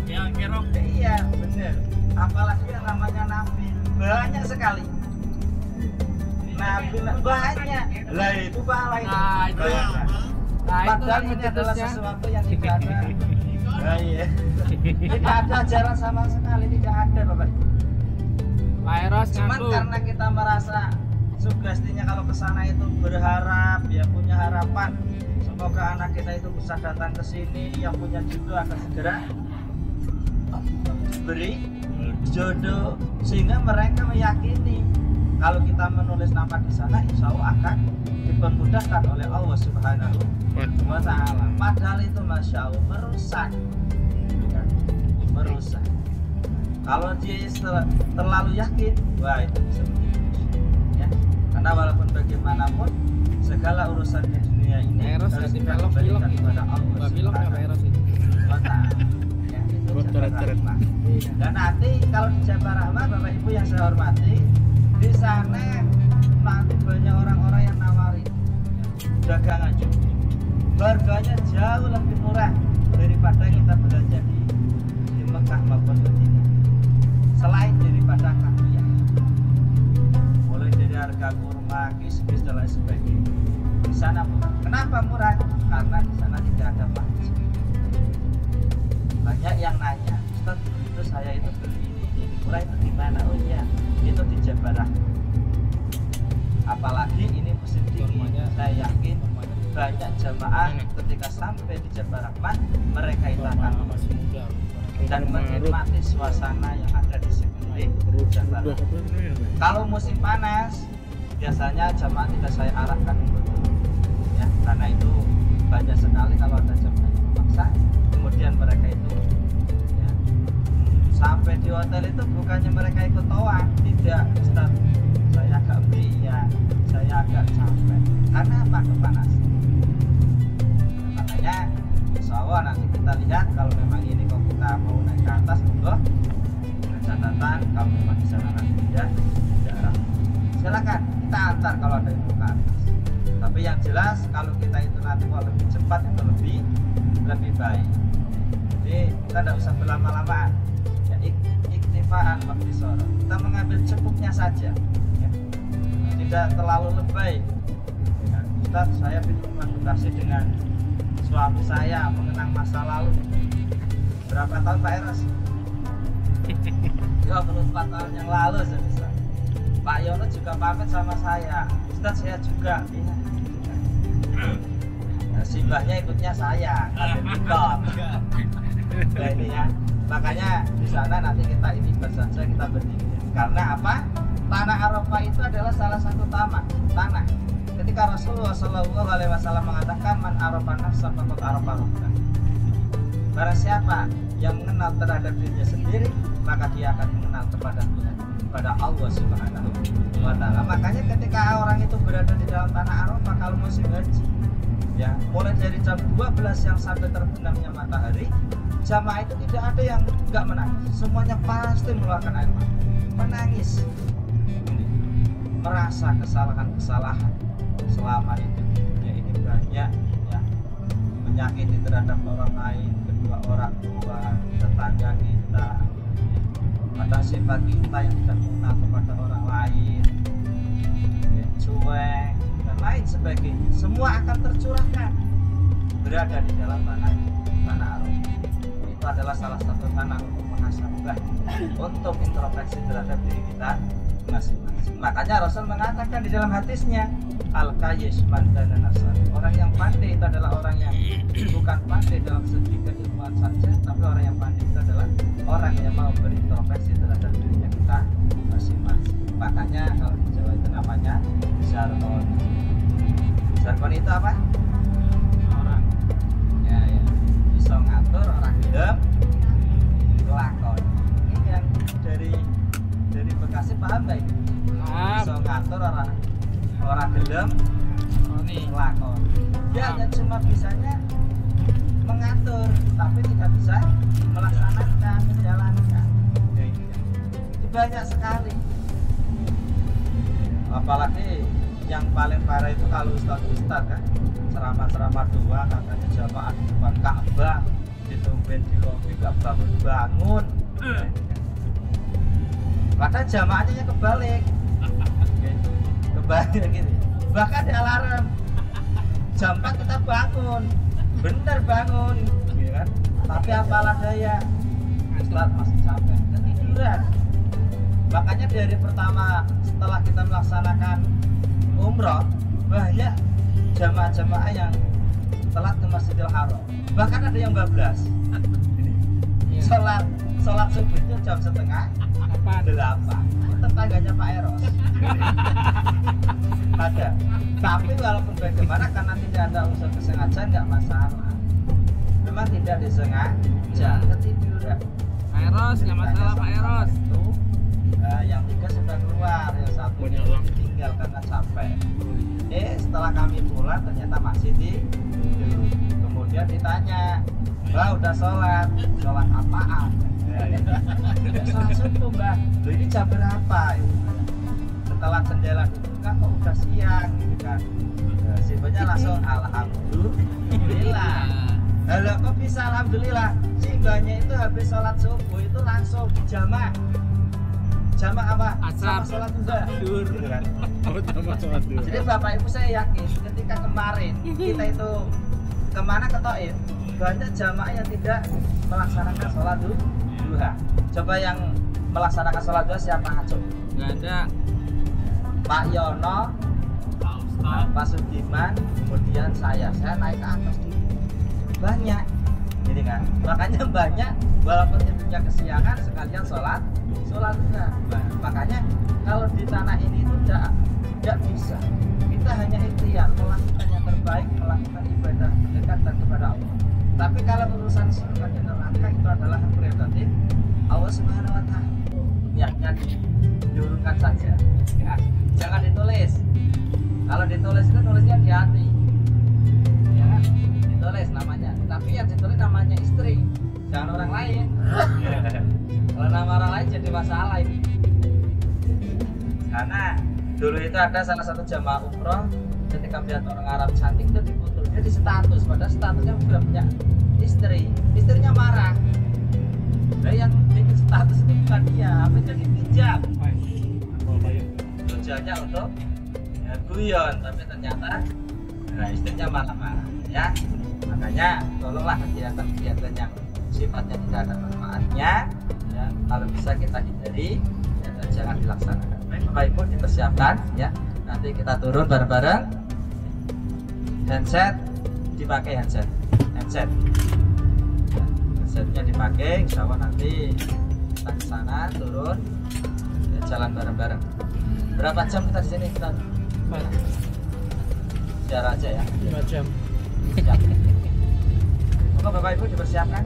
Yang kerok. Iya bener. Apalagi yang namanya Nabi banyak sekali. ngambil banyak. Lah itu pahala itu. Nah, itu. Bayangkan. Nah, itu Padahal kan ini adalah cetusnya. sesuatu yang tidak ada. Nah, iya. Tidak ada ajaran sama sekali, tidak ada Bapak. Pak Eros Cuman ngaku. karena kita merasa sugestinya kalau ke sana itu berharap, ya punya harapan semoga anak kita itu bisa datang ke sini, yang punya jodoh akan segera beri jodoh, sehingga mereka meyakini kalau kita menulis nama di sana insya Allah akan dipermudahkan oleh Allah Subhanahu wa Ta'ala. Padahal itu masya Allah merusak, bukan? Merusak. Kalau dia terlalu yakin, wah itu bisa menjadi ya. Karena walaupun bagaimanapun segala urusan di dunia ini Eros harus ganti kita velg kembalikan itu. kepada Allah Mbak Pilok nggak Pak Eros itu? wa Ta'ala. Ya, itu Buat Jabar coret-coret. Rahmah. Dan nanti kalau di Jabar Rahmah, Bapak Ibu yang saya hormati, di sana nanti banyak orang-orang yang nawarin dagangan juga. Harganya jauh lebih murah daripada kita belanja di Mekah maupun Madinah. Selain daripada kafiyah, mulai dari harga kurma, kismis dan lain sebagainya. Di sana murah. Kenapa murah? Karena di sana tidak ada pajak. Banyak yang nanya, Ustaz, itu saya itu beli ini murah itu di mana? Oh iya, itu di Jabar Rahmah. Apalagi ini musim dingin, saya yakin banyak jamaah ketika sampai di Jabar Rahmah mereka itu akan masih muda. dan menikmati suasana yang ada di sekeliling Jabar Rahmah. Kalau musim panas biasanya jamaah tidak saya arahkan untuk turun, ya, karena itu banyak sekali kalau ada jamaah yang memaksa, kemudian mereka itu ya, sampai di hotel itu bukannya mereka ikut toan, tidak, Ustaz, saya agak ya, saya agak capek. Karena apa? Kepanasan. Makanya insya Allah nanti kita lihat kalau memang ini kok kita mau naik ke atas, monggo dengan catatan kalau memang di sana nanti tidak jarak, silakan kita antar kalau ada yang mau ke atas. Tapi yang jelas kalau kita itu nanti kok lebih cepat itu lebih baik. Jadi kita tidak usah berlama-lamaan. Ya, iktifaan waktu sore. Kita mengambil cukupnya saja. Ya. Tidak terlalu lebay. Ya, Ustaz, saya berkomunikasi dengan suami saya mengenang masa lalu. Berapa tahun Pak Eros? 24 tahun yang lalu Ustaz. Pak Yono juga pamit sama saya. Ustaz, saya juga. Iya. Nah, simbahnya ikutnya saya, ngambil tiktok. Nah ini ya, makanya di sana nanti kita ini saja kita berdiri. Karena apa? Tanah Arafah itu adalah salah satu tanah. Ketika Rasulullah SAW mengatakan man arafah nafsa faqad arafa rabbah. Barang siapa yang mengenal terhadap dirinya sendiri, maka dia akan mengenal kepada Tuhan, kepada Allah Subhanahu wa Ta'ala. Makanya ketika orang itu berada di dalam tanah Arafah kalau musim haji, ya, mulai dari jam 12 yang sampai terbenamnya matahari, jamaah itu tidak ada yang enggak menangis. Semuanya pasti mengeluarkan air mata, menangis, merasa kesalahan selama itu. Ya, ini banyak ya menyakiti terhadap orang lain, kedua orang tua, tetangga kita, ya, pada sifat kita yang tidak mengenal kepada orang lain, ya, cuek dan lain sebagainya. Semua akan tercurahkan berada di dalam tanah Arafah. Itu adalah salah satu tanah untuk muhasabah, untuk introspeksi terhadap diri kita masing-masing. Makanya Rasul mengatakan di dalam hadisnya, al-qayyis man dana nafsahu. Orang yang pandai itu adalah orang yang bukan pandai dalam segi keilmuan saja, tapi orang yang pandai itu adalah orang yang mau berintrospeksi terhadap dirinya kita masing-masing. Makanya kalau di Jawa itu namanya jargon. Jargon itu apa? Orang ya bisa ngatur orang gelem lakon. Ini yang dari Bekasi paham nggak ini? Bisa ngatur orang gelem lakon. Dia hanya cuma bisanya mengatur, tapi tidak bisa melaksanakan, menjalankan. Itu banyak sekali. Apalagi yang paling parah itu kalau ustaz kan ceramah doang, katanya jamaah di depan Ka'bah ditungguin di lobi gak bangun. Padahal jamaahnya yang kebalik. banyak gitu. Bahkan di alarm jam 4 kita bangun, bener bangun, gitu kan? Tapi apalah daya, setelah masih capek, ketiduran. Makanya dari pertama setelah kita melaksanakan umroh, banyak jamaah-jamaah yang telat ke Masjidil Haram. Bahkan ada yang bablas. Sholat subuh itu jam setengah 8. Tetangganya Pak Eros. Ada. Tapi walaupun bagaimana karena tidak ada unsur kesengajaan nggak masalah. Memang tidak disengaja, ketiduran. Pak Eros, nggak masalah Pak Eros. Itu, yang 3 sudah keluar, yang 1 tinggal karena capek. Setelah kami pulang ternyata masih tidur. Kemudian ditanya, "Mbak udah sholat apaan?" Sholat subuh Mbak. Loh, ini jam berapa? Setelah jendela dibuka kok udah siang gitu kan. Sifatnya langsung alhamdulillah. Halo, kok bisa alhamdulillah? Si mbaknya itu habis sholat subuh itu langsung jamak apa? Sama sholat duha. Gitu kan. Jadi Bapak Ibu saya yakin ketika kemarin kita itu kemana ke Taif, banyak jamaah yang tidak melaksanakan sholat duha. Coba yang melaksanakan sholat duha siapa? Coba. Nggak ada. Pak Yono, Pak Sudiman, kemudian saya naik ke atas dulu. Banyak, jadi kan. Makanya banyak, walaupun tidurnya kesiangan sekalian sholat duha. Makanya kalau di tanah ini itu tidak bisa. Kita hanya ikhtiar melakukan yang terbaik, melakukan ibadah mendekatkan kepada Allah. Tapi kalau urusan surga dan neraka itu adalah hak prerogatif Allah Subhanahu wa Ta'ala. Niatnya diurungkan saja. Ya, jangan ditulis. Kalau ditulis itu nulisnya di hati. Ya, ditulis namanya. Tapi yang ditulis namanya istri, jangan orang lain. Kalau nama orang lain jadi masalah ini. Karena dulu itu ada salah satu jamaah umroh ketika melihat orang Arab cantik itu difoto, dia di status, padahal statusnya sudah punya istri, istrinya marah. Nah, yang bikin status itu bukan dia, apa jadi pinjam. Tujuannya untuk ya, guyon, tapi ternyata istrinya marah-marah. Ya, makanya tolonglah kegiatan-kegiatan yang sifatnya tidak ada manfaatnya. Ya, kalau bisa kita hindari, ya, dan jangan dilaksanakan. Bapak Ibu dipersiapkan ya. Nanti kita turun bareng-bareng. Handset dipakai handset. Ya, handsetnya dipakai. Insya Allah nanti kita ke sana turun, ya, jalan bareng-bareng. Berapa jam kita di sini? Kita biar aja ya. 5 jam. Siap. Maka Bapak Ibu dipersiapkan.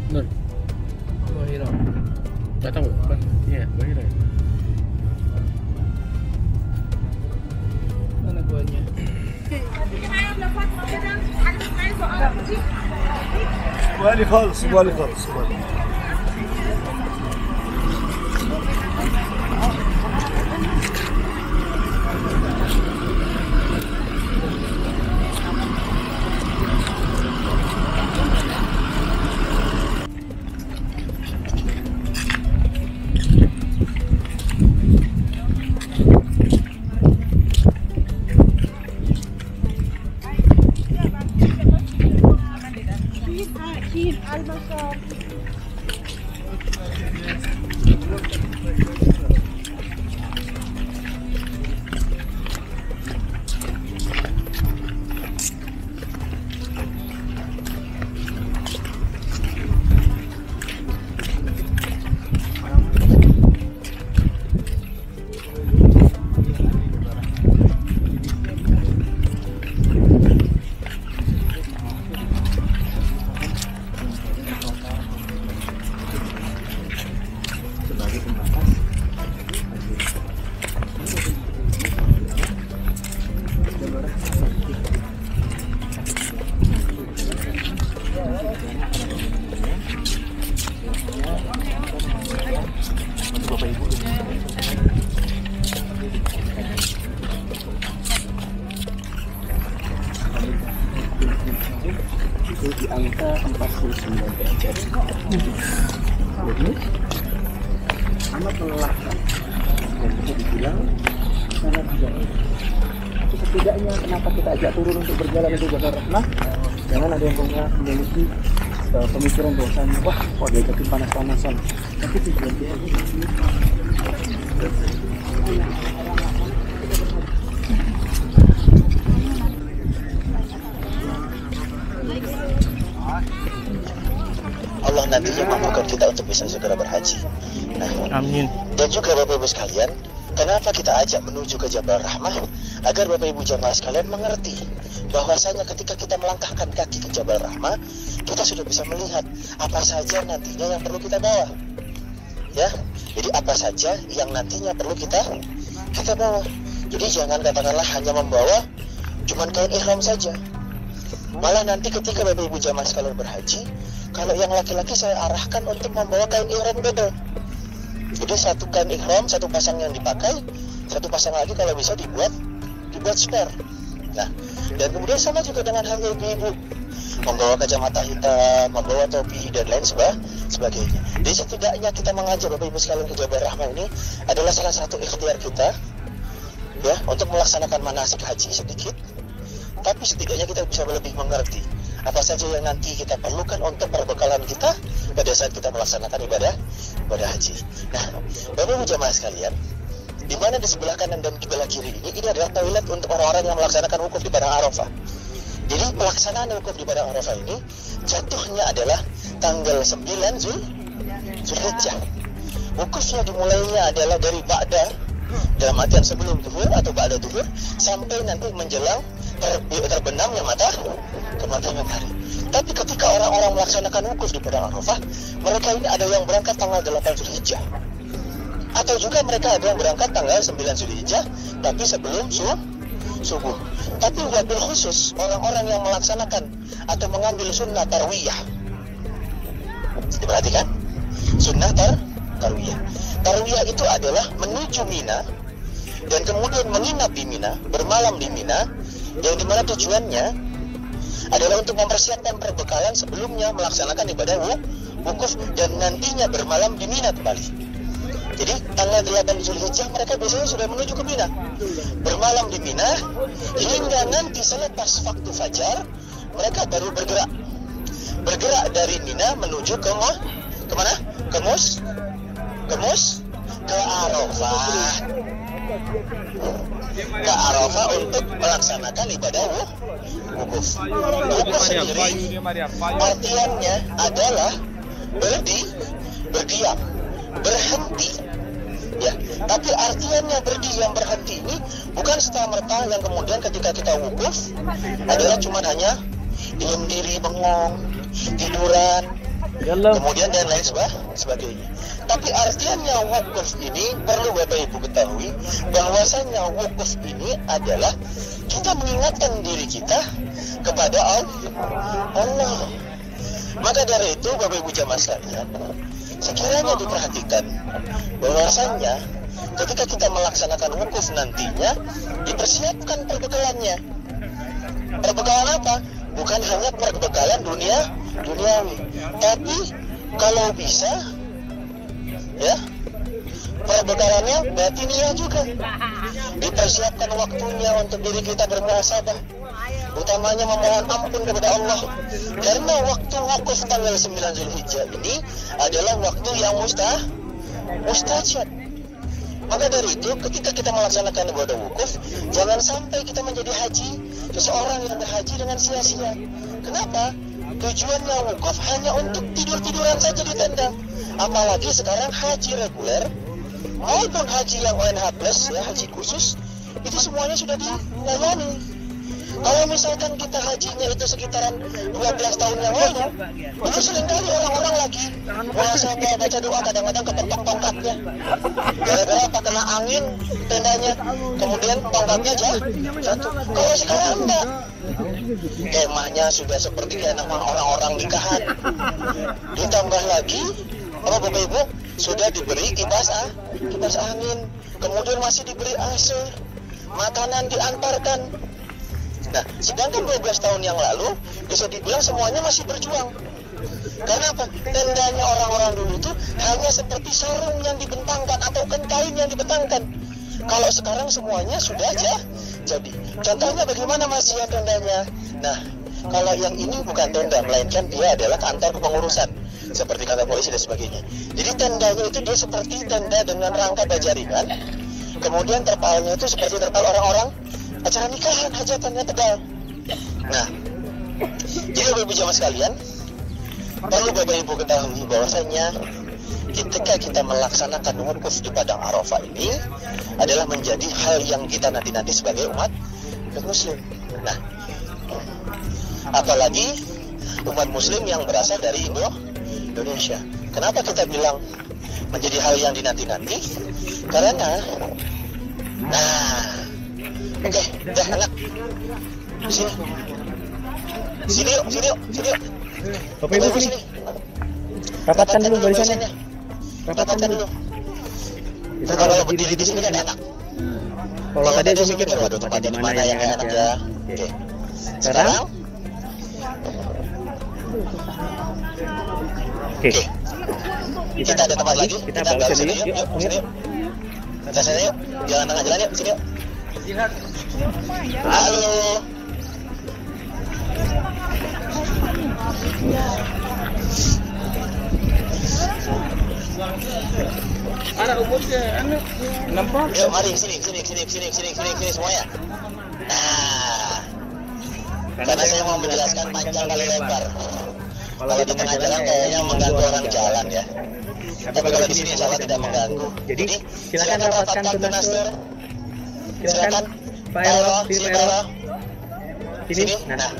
Nur. Wahiro. Gak tahu, iya, Wahiro. Mana guanya? سؤالي خالص itu di angka 49 derajat. Jadi amat melelahkan dan bisa dibilang sangat jauh. Tapi setidaknya kenapa kita ajak turun untuk berjalan untuk Jabal Rahmah? Jangan ada yang memiliki pemikiran bahwasanya wah kok diajakin panas-panasan. Tapi tujuan dia ini Allah nanti yang mampukan kita untuk bisa segera berhaji. Nah, Amin. dan juga Bapak Ibu sekalian, kenapa kita ajak menuju ke Jabal Rahmah? Agar Bapak Ibu jamaah sekalian mengerti bahwasanya ketika kita melangkahkan kaki ke Jabal Rahmah, kita sudah bisa melihat apa saja nantinya yang perlu kita bawa. Ya, jadi apa saja yang nantinya perlu kita bawa. Jadi jangan katakanlah hanya membawa cuman kain ihram saja. Malah nanti ketika Bapak Ibu jamaah sekalian berhaji, kalau yang laki-laki saya arahkan untuk membawa kain ihram double. Jadi satu kain ihram, satu pasang yang dipakai, satu pasang lagi kalau bisa dibuat spare. Nah, dan kemudian sama juga dengan halnya ibu-ibu, membawa kacamata hitam, membawa topi dan lain sebagainya. Jadi setidaknya kita mengajak Bapak Ibu sekalian ke Jabal Rahmah ini adalah salah satu ikhtiar kita, ya, untuk melaksanakan manasik haji sedikit. Tapi setidaknya kita bisa lebih mengerti apa saja yang nanti kita perlukan untuk perbekalan kita pada saat kita melaksanakan ibadah haji. Nah, Bapak Ibu jamaah sekalian, di mana di sebelah kanan dan di sebelah kiri ini adalah toilet untuk orang-orang yang melaksanakan wukuf di Padang Arafah. Jadi pelaksanaan wukuf di Padang Arafah ini jatuhnya adalah tanggal 9 Zulhijjah. Wukufnya dimulainya adalah dari ba'da, dalam artian sebelum zuhur atau ba'da zuhur, sampai nanti menjelang terbenamnya matahari. Tapi ketika orang-orang melaksanakan wukuf di Padang Arafah, mereka ini ada yang berangkat tanggal 8 Zulhijjah, atau juga mereka ada yang berangkat tanggal 9 Zulhijjah tapi sebelum subuh. Tapi wabil khusus orang-orang yang melaksanakan atau mengambil sunnah tarwiyah, diperhatikan sunnah tarwiyah. Tarwiyah itu adalah menuju Mina dan kemudian menginap di Mina, bermalam di Mina, yang dimana tujuannya adalah untuk mempersiapkan perbekalan sebelumnya melaksanakan ibadah wukuf dan nantinya bermalam di Mina kembali. Jadi tanggal 8 Zulhijjah mereka biasanya sudah menuju ke Mina, bermalam di Mina hingga nanti selepas waktu fajar mereka baru bergerak dari Mina menuju ke mana? Ke Arafah untuk melaksanakan ibadah wukuf. Wukuf sendiri artiannya adalah berdiam, berhenti. Ya, tapi artiannya berdiam, berhenti ini bukan serta-merta yang kemudian ketika kita wukuf adalah cuma hanya diam diri, bengong, tiduran, kemudian dan lain sebagainya. Tapi artiannya wukuf ini perlu Bapak Ibu ketahui bahwasanya wukuf ini adalah kita mengingatkan diri kita kepada Allah. Maka dari itu Bapak Ibu jamaah sekalian, sekiranya diperhatikan bahwasanya ketika kita melaksanakan wukuf nantinya dipersiapkan perbekalannya. Perbekalan apa? Bukan hanya perbekalan duniawi, tapi kalau bisa, ya, perbekalannya batiniah juga. Dipersiapkan waktunya untuk diri kita bermuhasabah, utamanya memohon ampun kepada Allah, karena waktu wukuf tanggal 9 Zulhijjah ini adalah waktu yang mustajab. Maka dari itu ketika kita melaksanakan ibadah wukuf, jangan sampai kita menjadi seseorang yang berhaji dengan sia-sia. Kenapa? Tujuannya wukuf hanya untuk tidur-tiduran saja di tenda. Apalagi sekarang haji reguler maupun haji yang ONH plus, ya, haji khusus, itu semuanya sudah dilayani. Kalau misalkan kita hajinya itu sekitaran 12 tahun yang lalu, itu seringkali orang-orang lagi muhasabah, baca doa, kadang-kadang kepentok tongkatnya gara-gara apa, kena angin tendanya, kemudian tongkatnya jatuh. Kalau sekarang enggak, kemahnya sudah seperti nama orang-orang nikahan. Ditambah lagi apa Bapak Ibu, sudah diberi kipas angin, kemudian masih diberi AC, makanan diantarkan. Nah, sedangkan 12 tahun yang lalu bisa dibilang semuanya masih berjuang. Karena apa? Tendanya orang-orang dulu itu hanya seperti sarung yang dibentangkan atau kain yang dibentangkan. Kalau sekarang semuanya sudah jadi. Contohnya bagaimana Mas Jian tendanya? Nah, kalau yang ini bukan tenda, melainkan dia adalah kantor kepengurusan, seperti kantor polisi dan sebagainya. Jadi tendanya itu dia seperti tenda dengan rangka baja ringan. Kemudian terpalnya itu seperti terpal orang-orang acara nikahan, hajatannya tebal. Nah, jadi Bapak Ibu jamaah sekalian, perlu Bapak Ibu ketahui bahwasanya ketika kita melaksanakan wukuf di Padang Arafah ini adalah menjadi hal yang kita nanti-nanti sebagai umat muslim. Nah, apalagi umat muslim yang berasal dari Indonesia. Kenapa kita bilang menjadi hal yang dinanti-nanti? Karena oke, udah anak sini yuk. Bapak Ibu sini. Rapatkan dulu barisannya. Rapatkan dulu. Kita Kalau berdiri di sini kan enak. Kalau tadi saya mikir waduh tempatnya di mana yang enak ya. Oke. Sekarang Oke. kita ada tempat lagi. Kita balik sini yuk. Kita sana yuk. Jalan tengah jalan yuk. Sini yuk. Halo. Anak umurnya, anak nampak. Yuk mari sini semuanya. Nah, karena saya mau menjelaskan panjang kali lebar. Kalau di tengah jalan kayaknya mengganggu orang jalan ya. Tapi kalau di sini insya Allah tidak mengganggu. Jadi silakan rapatkan tunaster. Silakan Pak Ero, sini. Nah,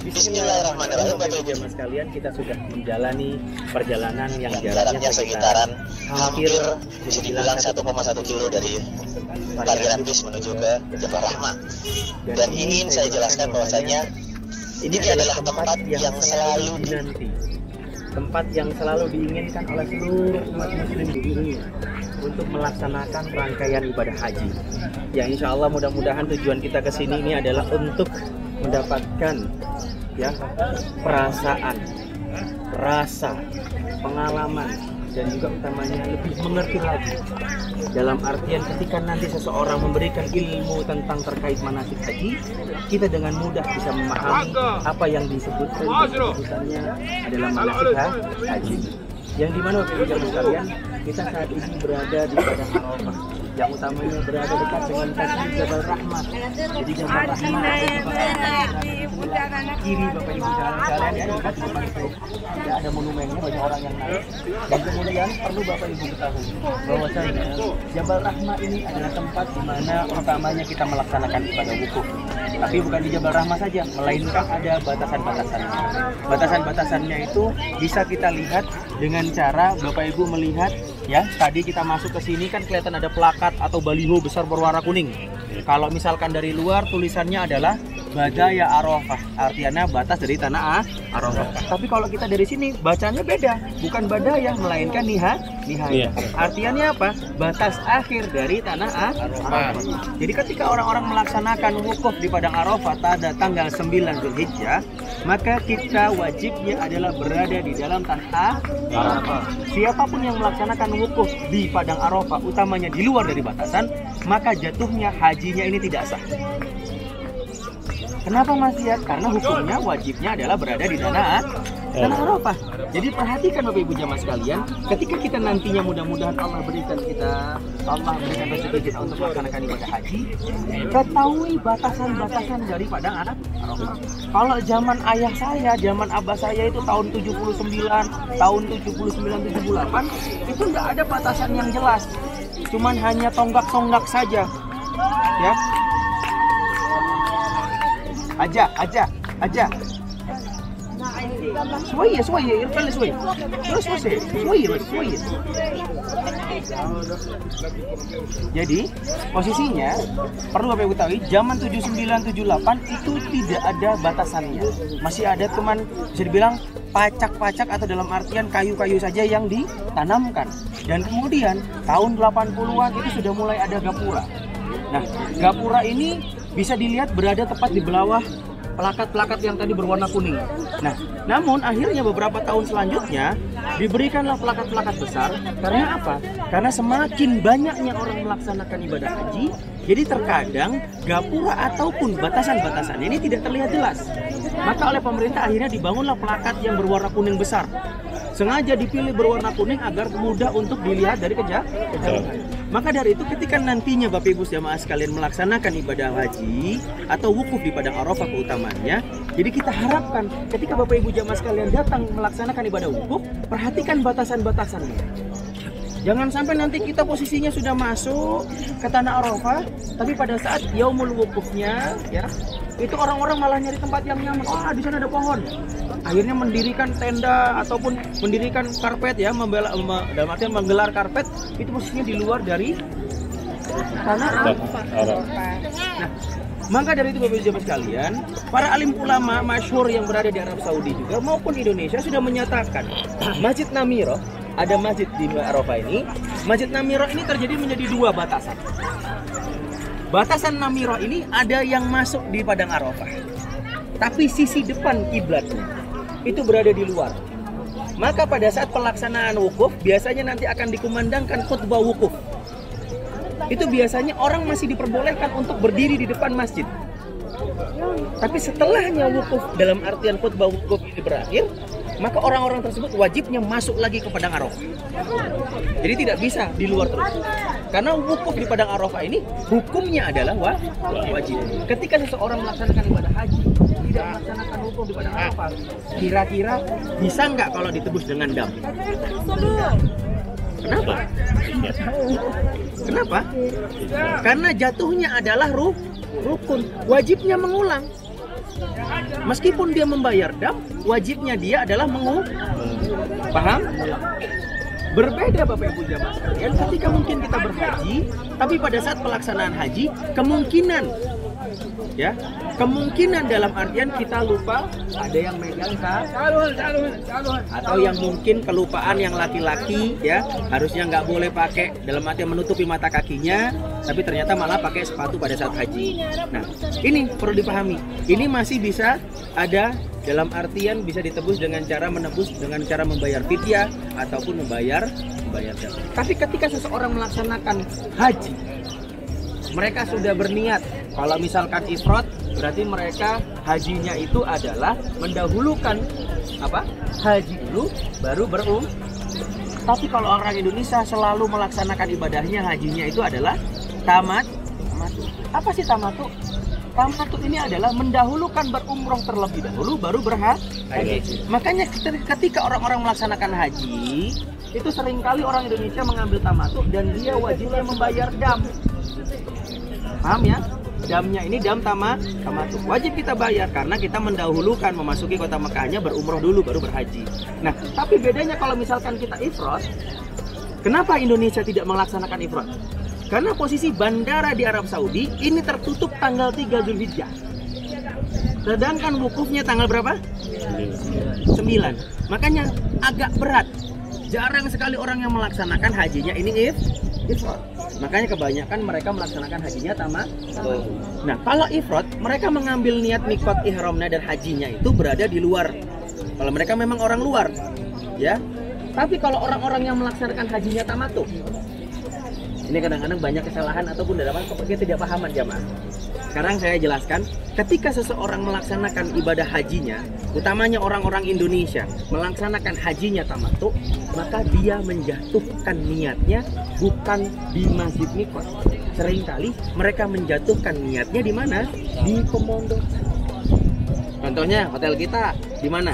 Bismillahirrahmanirrahim. Bapak Ibu jamaah sekalian, kita sudah menjalani perjalanan yang jaraknya sekitaran hampir bisa dibilang 1,1 kilo dari parkiran bis menuju ke Jabal Rahmah. Dan ingin saya jelaskan bahwasanya ini adalah tempat yang selalu dinanti, tempat yang selalu diinginkan oleh seluruh umat muslim di dunia untuk melaksanakan rangkaian ibadah haji. Ya insya Allah mudah-mudahan tujuan kita ke sini ini adalah untuk mendapatkan ya perasaan, rasa, pengalaman, dan juga utamanya lebih mengerti lagi. Dalam artian ketika nanti seseorang memberikan ilmu tentang terkait manasik haji, kita dengan mudah bisa memahami apa yang disebutkan sebutannya adalah manasik haji. Yang dimana Bapak Ibu sekalian, kita saat ini berada di Padang Arafah, yang utamanya berada dekat dengan kaki Jabal Rahmah. Jadi Jabal Rahmah kiri Bapak Ibu sekalian, ya dekat depan itu ya, ada monumennya, banyak orang yang naik. Dan kemudian perlu Bapak Ibu ketahui bahwasanya Jabal Rahmah ini adalah tempat di mana utamanya kita melaksanakan ibadah wukuf. Tapi bukan di Jabal Rahmah saja, melainkan ada batasan-batasannya. Batasan-batasannya itu bisa kita lihat dengan cara Bapak Ibu melihat ya, tadi kita masuk ke sini kan kelihatan ada plakat atau baliho besar berwarna kuning. Kalau misalkan dari luar tulisannya adalah Badaya Arafah, artinya batas dari tanah Arafah. Tapi kalau kita dari sini bacanya beda, bukan Badaya melainkan Nihaya. Artinya apa? Batas akhir dari tanah Arafah. Jadi ketika orang-orang melaksanakan wukuf di Padang Arafah pada tanggal 9 Zulhijjah, maka kita wajibnya adalah berada di dalam tanah Arafah. Siapapun yang melaksanakan wukuf di Padang Arafah, utamanya di luar dari batasan, maka jatuhnya hajinya ini tidak sah. Kenapa Mas ya? Karena hukumnya wajibnya adalah berada di tanah Arafah. Jadi perhatikan Bapak Ibu jamaah sekalian, ketika kita nantinya mudah-mudahan Allah berikan rezeki kita untuk melaksanakan ibadah haji, ketahui batasan-batasan dari Padang Arafah. Kalau zaman ayah saya, zaman abah saya itu tahun 79, tahun 78, itu nggak ada batasan yang jelas. Cuman hanya tonggak-tonggak saja. Ya. Aja. Suaya, irfan suaya. Jadi posisinya perlu Bapak Ibu tahu, zaman 79 78 itu tidak ada batasannya. Masih ada teman bisa dibilang pacak-pacak atau dalam artian kayu-kayu saja yang ditanamkan. Dan kemudian tahun 80-an itu sudah mulai ada gapura. Nah, gapura ini bisa dilihat berada tepat di bawah plakat-plakat yang tadi berwarna kuning. Nah, namun akhirnya beberapa tahun selanjutnya diberikanlah plakat-plakat besar. Karena apa? Karena semakin banyaknya orang melaksanakan ibadah haji, jadi terkadang gapura ataupun batasan-batasan ini tidak terlihat jelas. Maka oleh pemerintah akhirnya dibangunlah plakat yang berwarna kuning besar. Sengaja dipilih berwarna kuning agar mudah untuk dilihat dari kejauhan. Maka dari itu ketika nantinya Bapak Ibu jamaah sekalian melaksanakan ibadah haji atau wukuf di Padang Arafah keutamaannya, jadi kita harapkan ketika Bapak Ibu jamaah sekalian datang melaksanakan ibadah wukuf, perhatikan batasan-batasannya. Jangan sampai nanti kita posisinya sudah masuk ke Tanah Arafah, tapi pada saat yaumul wukufnya, ya, itu orang-orang malah nyari tempat yang nyaman. Oh, di sana ada pohon. Akhirnya mendirikan tenda ataupun mendirikan karpet, ya, dalam artian menggelar karpet, itu posisinya di luar dari Tanah Arafah. Nah, maka dari itu Bapak Ibu jamaah sekalian, para alim ulama masyhur yang berada di Arab Saudi juga maupun Indonesia sudah menyatakan Masjid Namiroh, ada masjid di Arafah ini. Masjid Namiroh ini terjadi menjadi dua batasan. Batasan Namiroh ini ada yang masuk di Padang Arafah, tapi sisi depan kiblatnya itu berada di luar. Maka pada saat pelaksanaan wukuf biasanya nanti akan dikumandangkan khutbah wukuf. Itu biasanya orang masih diperbolehkan untuk berdiri di depan masjid. Tapi setelahnya wukuf, dalam artian khutbah wukuf ini berakhir, maka orang-orang tersebut wajibnya masuk lagi ke Padang Arafah. Jadi tidak bisa di luar terus. Karena wukuf di Padang Arafah ini hukumnya adalah wajib. Ketika seseorang melaksanakan ibadah haji tidak melaksanakan wukuf di Padang Arafah, kira-kira bisa nggak kalau ditebus dengan dam? Kenapa? Kenapa? Karena jatuhnya adalah rukun, wajibnya mengulang. Meskipun dia membayar dam, wajibnya dia adalah mengulang. Paham? Berbeda Bapak Ibu jamaah sekalian ketika mungkin kita berhaji, tapi pada saat pelaksanaan haji kemungkinan dalam artian kita lupa, ada yang megang atau yang mungkin kelupaan yang laki-laki, ya, harusnya nggak boleh pakai dalam artian menutupi mata kakinya, tapi ternyata malah pakai sepatu pada saat haji. Nah, ini perlu dipahami. Ini masih bisa ada dalam artian bisa ditebus dengan cara membayar fidyah ataupun membayar zakat. Tapi ketika seseorang melaksanakan haji, mereka sudah berniat, kalau misalkan ifrad, berarti mereka hajinya itu adalah mendahulukan haji dulu baru Tapi kalau orang Indonesia selalu melaksanakan ibadahnya, hajinya itu adalah tamatu. Apa sih tamatu? Tamatu ini adalah mendahulukan berumroh terlebih dahulu baru berhaji. Makanya ketika orang-orang melaksanakan haji, itu seringkali orang Indonesia mengambil tamatu dan dia wajibnya membayar dam. Paham ya? Damnya ini dam tamatu. Wajib kita bayar karena kita mendahulukan memasuki kota Mekahnya berumroh dulu baru berhaji. Nah, tapi bedanya kalau misalkan kita ifrad, kenapa Indonesia tidak melaksanakan ifrad? Karena posisi bandara di Arab Saudi ini tertutup tanggal 3 Zulhijjah. Sedangkan wukufnya tanggal berapa? 9. Makanya agak berat. Jarang sekali orang yang melaksanakan hajinya ini ifrad. Makanya kebanyakan mereka melaksanakan hajinya tamatu. Nah, kalau ifrad, mereka mengambil niat mikot ihramnya dan hajinya itu berada di luar. Kalau mereka memang orang luar, ya. Tapi kalau orang-orang yang melaksanakan hajinya tamatu, ini kadang-kadang banyak kesalahan ataupun ketidakpahaman jamaah. Sekarang saya jelaskan, ketika seseorang melaksanakan ibadah hajinya, utamanya orang-orang Indonesia melaksanakan hajinya tamatu, maka dia menjatuhkan niatnya bukan di Masjid Mikot. Seringkali mereka menjatuhkan niatnya di mana? Di pemondokan. Contohnya hotel kita di mana?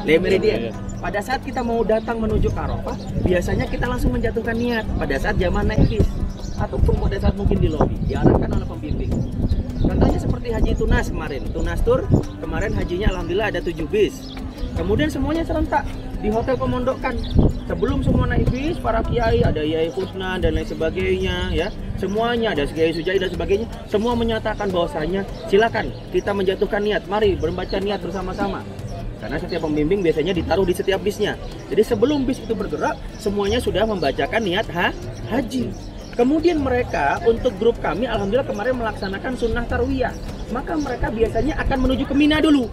Le Meridien. Pada saat kita mau datang menuju ke Arafah, biasanya kita langsung menjatuhkan niat pada saat jamaah naik bis ataupun pada saat mungkin di lobi, diarahkan oleh pembimbing. Contohnya seperti haji Tunas kemarin. Tunas Tour kemarin hajinya alhamdulillah ada 7 bis. Kemudian semuanya serentak di hotel pemondokan. Sebelum semua naik bis, para kiai, ada Yai Husna dan lain sebagainya, ya. Semuanya ada Kiai Sujai dan sebagainya, semua menyatakan bahwasanya silakan kita menjatuhkan niat, mari membaca niat bersama-sama. Karena setiap pembimbing biasanya ditaruh di setiap bisnya. Jadi sebelum bis itu bergerak, semuanya sudah membacakan niat haji. Kemudian mereka untuk grup kami alhamdulillah kemarin melaksanakan sunnah tarwiyah. Maka mereka biasanya akan menuju ke Mina dulu.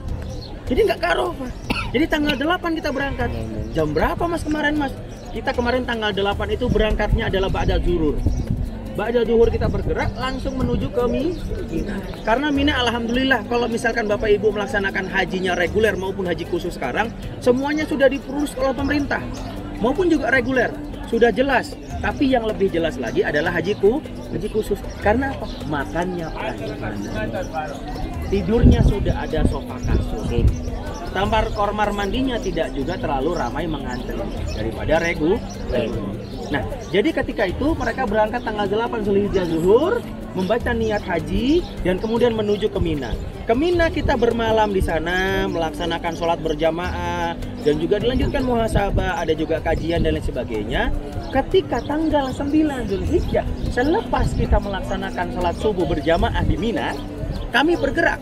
Jadi nggak ke Arafah. Jadi tanggal 8 kita berangkat. Jam berapa Mas kemarin Mas? Kita kemarin tanggal 8 itu berangkatnya adalah ba'da zuhur. Ba'da zuhur kita bergerak langsung menuju ke Mina. Karena Mina alhamdulillah kalau misalkan Bapak Ibu melaksanakan hajinya reguler maupun haji khusus sekarang, semuanya sudah diurus oleh pemerintah. Maupun juga reguler. Sudah jelas, tapi yang lebih jelas lagi adalah haji khusus. Karena apa? Makannya banyak. Tidurnya sudah ada sofa kasur. Kamar mandinya tidak juga terlalu ramai mengantri daripada reguler. Nah, jadi ketika itu mereka berangkat tanggal 8 Zulhijjah zuhur, membaca niat haji dan kemudian menuju ke Mina. Ke Mina kita bermalam di sana, melaksanakan sholat berjamaah dan juga dilanjutkan muhasabah, ada juga kajian dan lain sebagainya. Ketika tanggal 9 Zulhijjah, selepas kita melaksanakan sholat subuh berjamaah di Mina, kami bergerak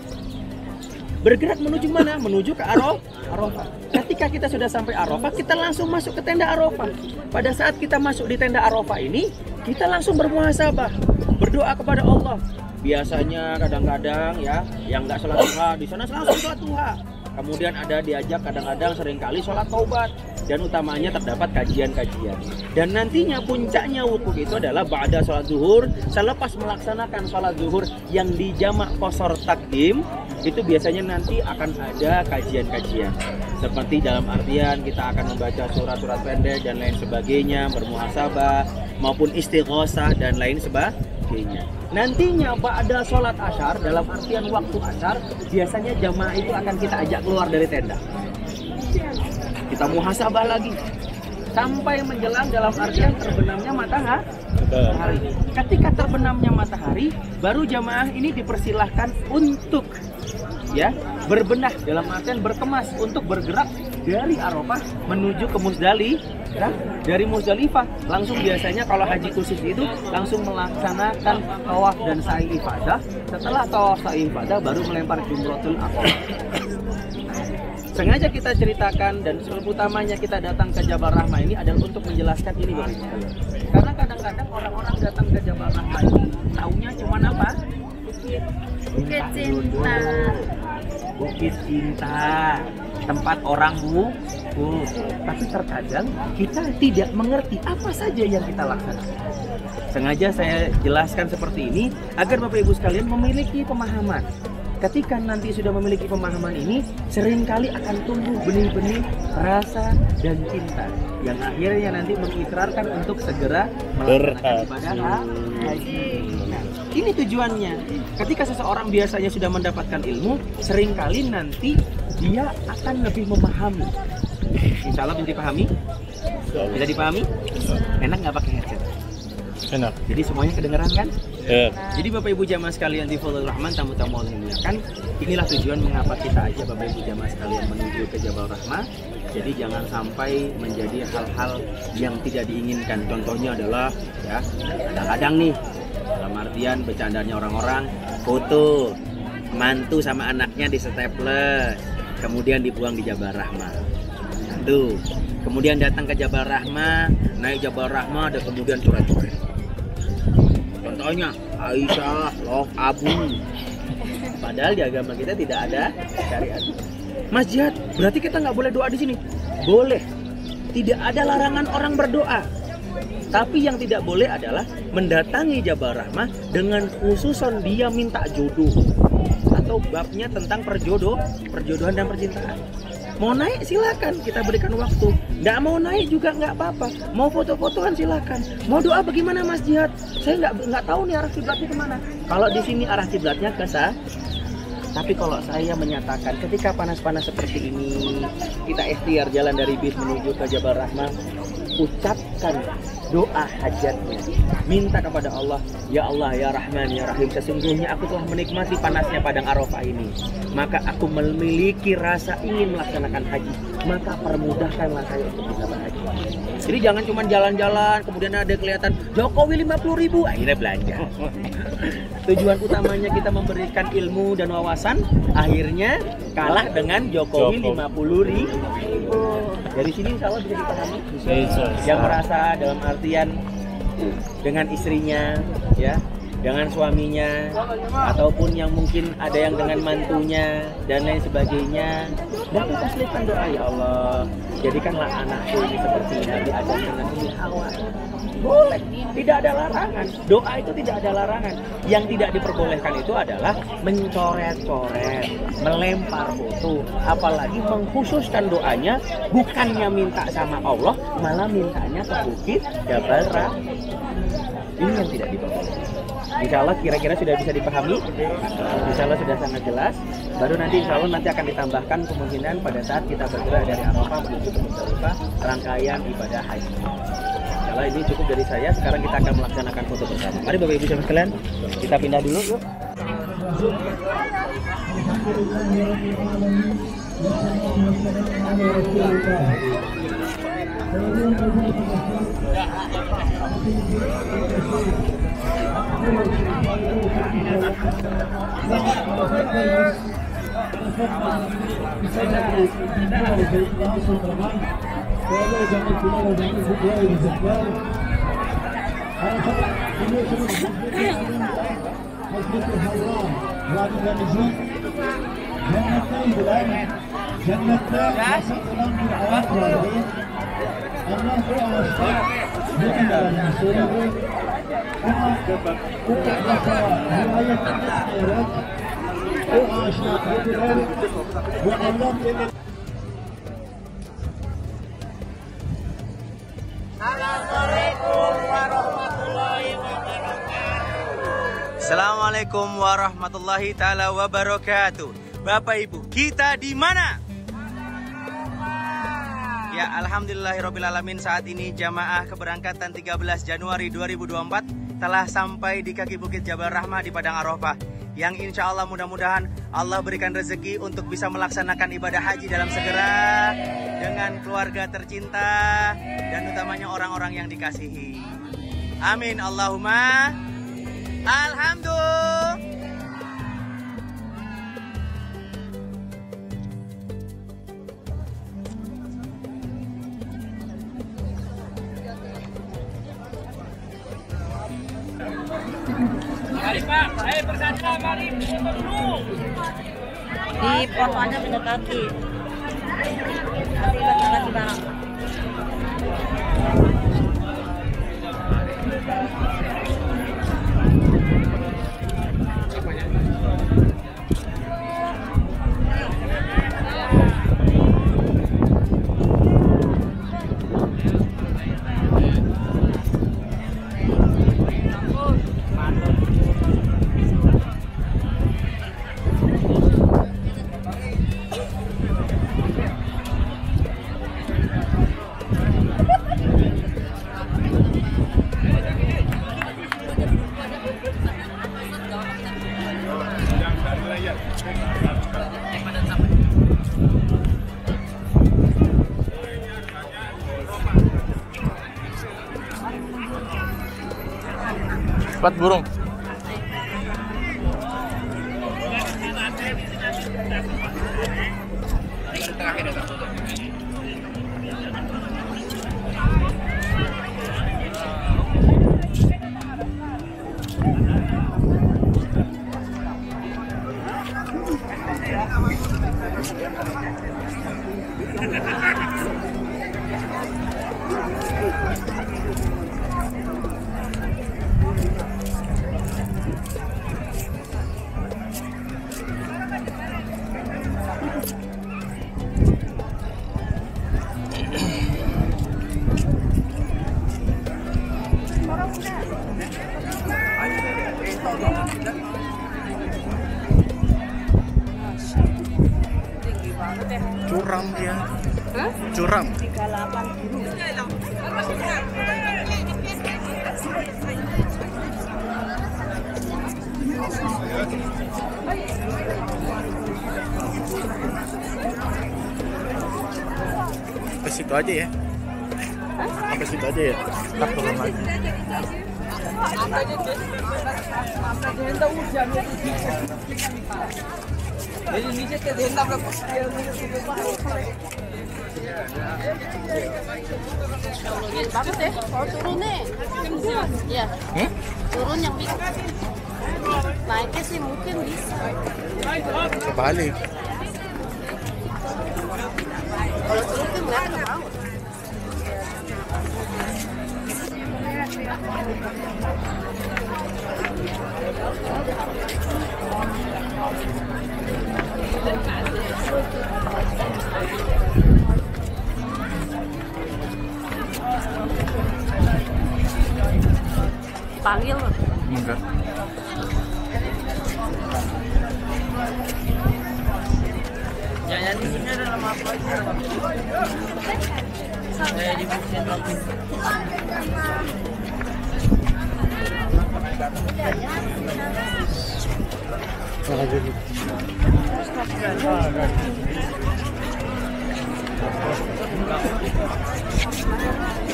menuju mana? Menuju ke Arafah. Ketika kita sudah sampai Arafah, kita langsung masuk ke tenda Arafah. Pada saat kita masuk di tenda Arafah ini, kita langsung bermuhasabah, berdoa kepada Allah. Biasanya kadang-kadang ya, yang nggak sholat duha di sana langsung sholat duha. Kemudian ada diajak kadang-kadang seringkali sholat taubat. Dan utamanya terdapat kajian-kajian. Dan nantinya puncaknya wukuf itu adalah ba'da sholat zuhur. Selepas melaksanakan sholat zuhur yang dijamak qasar takdim, itu biasanya nanti akan ada kajian-kajian. Seperti dalam artian kita akan membaca surat-surat pendek dan lain sebagainya, bermuhasabah maupun istighosah dan lain sebagainya. Nantinya ba'da sholat asyar, dalam artian waktu asyar, biasanya jamaah itu akan kita ajak keluar dari tenda. Kita muhasabah lagi sampai menjelang dalam artian terbenamnya matahari. Ketika terbenamnya matahari, baru jamaah ini dipersilahkan untuk ya berbenah dalam artian berkemas untuk bergerak dari Arafah menuju ke Muzdalifah. Dari Muzdalifah langsung biasanya kalau haji khusus itu langsung melaksanakan tawaf dan sa'i ifadah. Setelah tawaf sa'i ifadah baru melempar jumratul aqabah. Sengaja kita ceritakan dan utamanya kita datang ke Jabal Rahmah ini adalah untuk menjelaskan ini Bapak Ibu. Karena kadang-kadang orang-orang datang ke Jabal Rahmah ini taunya cuma apa? Bukit Cinta. Bukit Cinta, tempat orang wukuf. Tapi terkadang kita tidak mengerti apa saja yang kita laksanakan. Sengaja saya jelaskan seperti ini agar Bapak Ibu sekalian memiliki pemahaman. Ketika nanti sudah memiliki pemahaman ini, seringkali akan tumbuh benih-benih rasa dan cinta yang akhirnya nanti mengikrarkan untuk segera melaksanakan ibadah haji. Nah, ini tujuannya. Ketika seseorang biasanya sudah mendapatkan ilmu, seringkali nanti dia akan lebih memahami. Insya Allah bisa dipahami? Bisa dipahami? Enak nggak pakai headset? Enak. Jadi semuanya kedengeran kan? Ya. Jadi Bapak Ibu jamaah sekalian di Fadlur Rahman, tamu-tamu Allah muliakan, inilah tujuan mengapa kita ajak Bapak Ibu jamaah sekalian menuju ke Jabal Rahmah. Jadi jangan sampai menjadi hal-hal yang tidak diinginkan. Contohnya adalah ya kadang-kadang nih dalam artian bercandanya orang-orang foto mantu sama anaknya di staples kemudian dibuang di Jabal Rahmah. Tuh. Kemudian datang ke Jabal Rahmah, naik Jabal Rahmah dan kemudian coret-coret. Contohnya Aisyah, Love Abu. Padahal di agama kita tidak ada syariat. Mas Jihad, berarti kita nggak boleh doa di sini? Boleh. Tidak ada larangan orang berdoa. Tapi yang tidak boleh adalah mendatangi Jabal Rahmah dengan khususon dia minta jodoh atau babnya tentang perjodohan dan percintaan. Mau naik silakan, kita berikan waktu. Nggak mau naik juga nggak apa-apa. Mau foto-fotoan silakan. Mau doa bagaimana Mas Jihad? Saya nggak tahu nih arah kiblatnya kemana. Kalau di sini arah kiblatnya ke sana. Tapi kalau saya menyatakan ketika panas-panas seperti ini, kita ikhtiar jalan dari bis menuju ke Jabal Rahmah, ucapkan doa hajatnya, minta kepada Allah, ya Allah, ya Rahman, ya Rahim, sesungguhnya aku telah menikmati panasnya padang Arafah ini, maka aku memiliki rasa ingin melaksanakan haji, maka permudahkanlah saya untuk bisa berhaji. Jadi jangan cuma jalan-jalan kemudian ada kelihatan Jokowi 50.000 akhirnya belanja. Tujuan utamanya kita memberikan ilmu dan wawasan, akhirnya kalah dengan Jokowi 50.000. Dari sini insya Allah bisa dipahami. Yang merasa dalam artian dengan istrinya, ya, dengan suaminya, ataupun yang mungkin ada yang dengan mantunya dan lain sebagainya. Dan kita selipkan doa, ya Allah, jadikanlah anakku ini seperti Nabi Adam dengan Ummi Hawa. Boleh, tidak ada larangan. Doa itu tidak ada larangan. Yang tidak diperbolehkan itu adalah mencoret-coret, melempar foto, apalagi mengkhususkan doanya bukannya minta sama Allah, malah mintanya ke Bukit Jabal Rahmah. Ini yang tidak diperbolehkan. Insya Allah kira-kira sudah bisa dipahami. Insya Allah sudah sangat jelas. Baru nanti insya Allah nanti akan ditambahkan kemungkinan pada saat kita bergerak dari Arafah menuju ke Muzdalifah, rangkaian ibadah haji. Insya Allah ini cukup dari saya. Sekarang kita akan melaksanakan foto bersama. Mari Bapak Ibu sekalian, kita pindah dulu yuk. Assalamualaikum warahmatullahi taala wabarakatuh. Bapak Ibu, kita di mana? Ya, alhamdulillahirobbilalamin, saat ini jamaah keberangkatan 13 Januari 2024 telah sampai di kaki Bukit Jabal Rahmah di Padang Arafah. Yang insya Allah mudah-mudahan Allah berikan rezeki untuk bisa melaksanakan ibadah haji dalam segera dengan keluarga tercinta dan utamanya orang-orang yang dikasihi. Amin Allahumma alhamdulillah. Mari Pak, saya bersama, mari foto dulu. Di fotonya mendekati. Nanti lagi bareng. Cepat burung. Curam dia. Hah? Curam. 38 dulu. Ke situ aja ya. Sampai situ aja ya. Tak turun lagi. Bagus deh, kalau turun nih. Iya. Turun yang bisa. Naiknya sih mungkin bisa. Balik. Kalau turun tuh nggak mau. Panggil loh. Enggak. Jangan di sini ada nama apa aja. Saya di sini.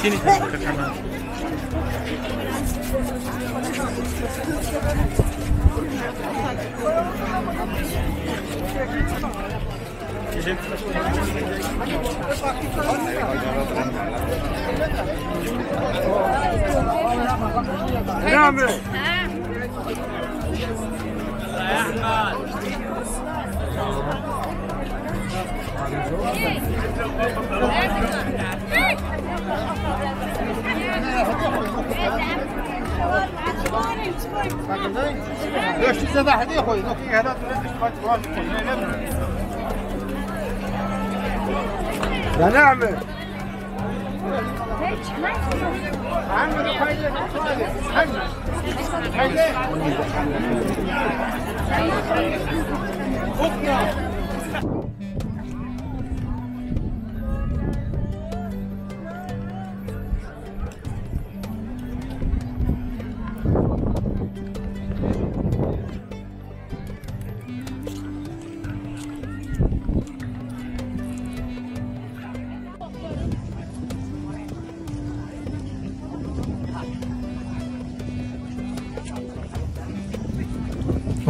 Sini ke kanan. يا نعمة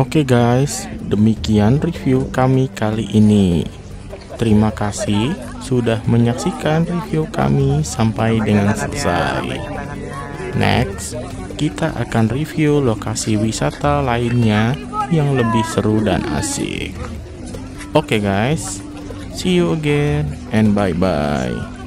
Oke guys, demikian review kami kali ini. Terima kasih sudah menyaksikan review kami sampai dengan selesai. Next, kita akan review lokasi wisata lainnya yang lebih seru dan asik. Oke guys, see you again and bye-bye.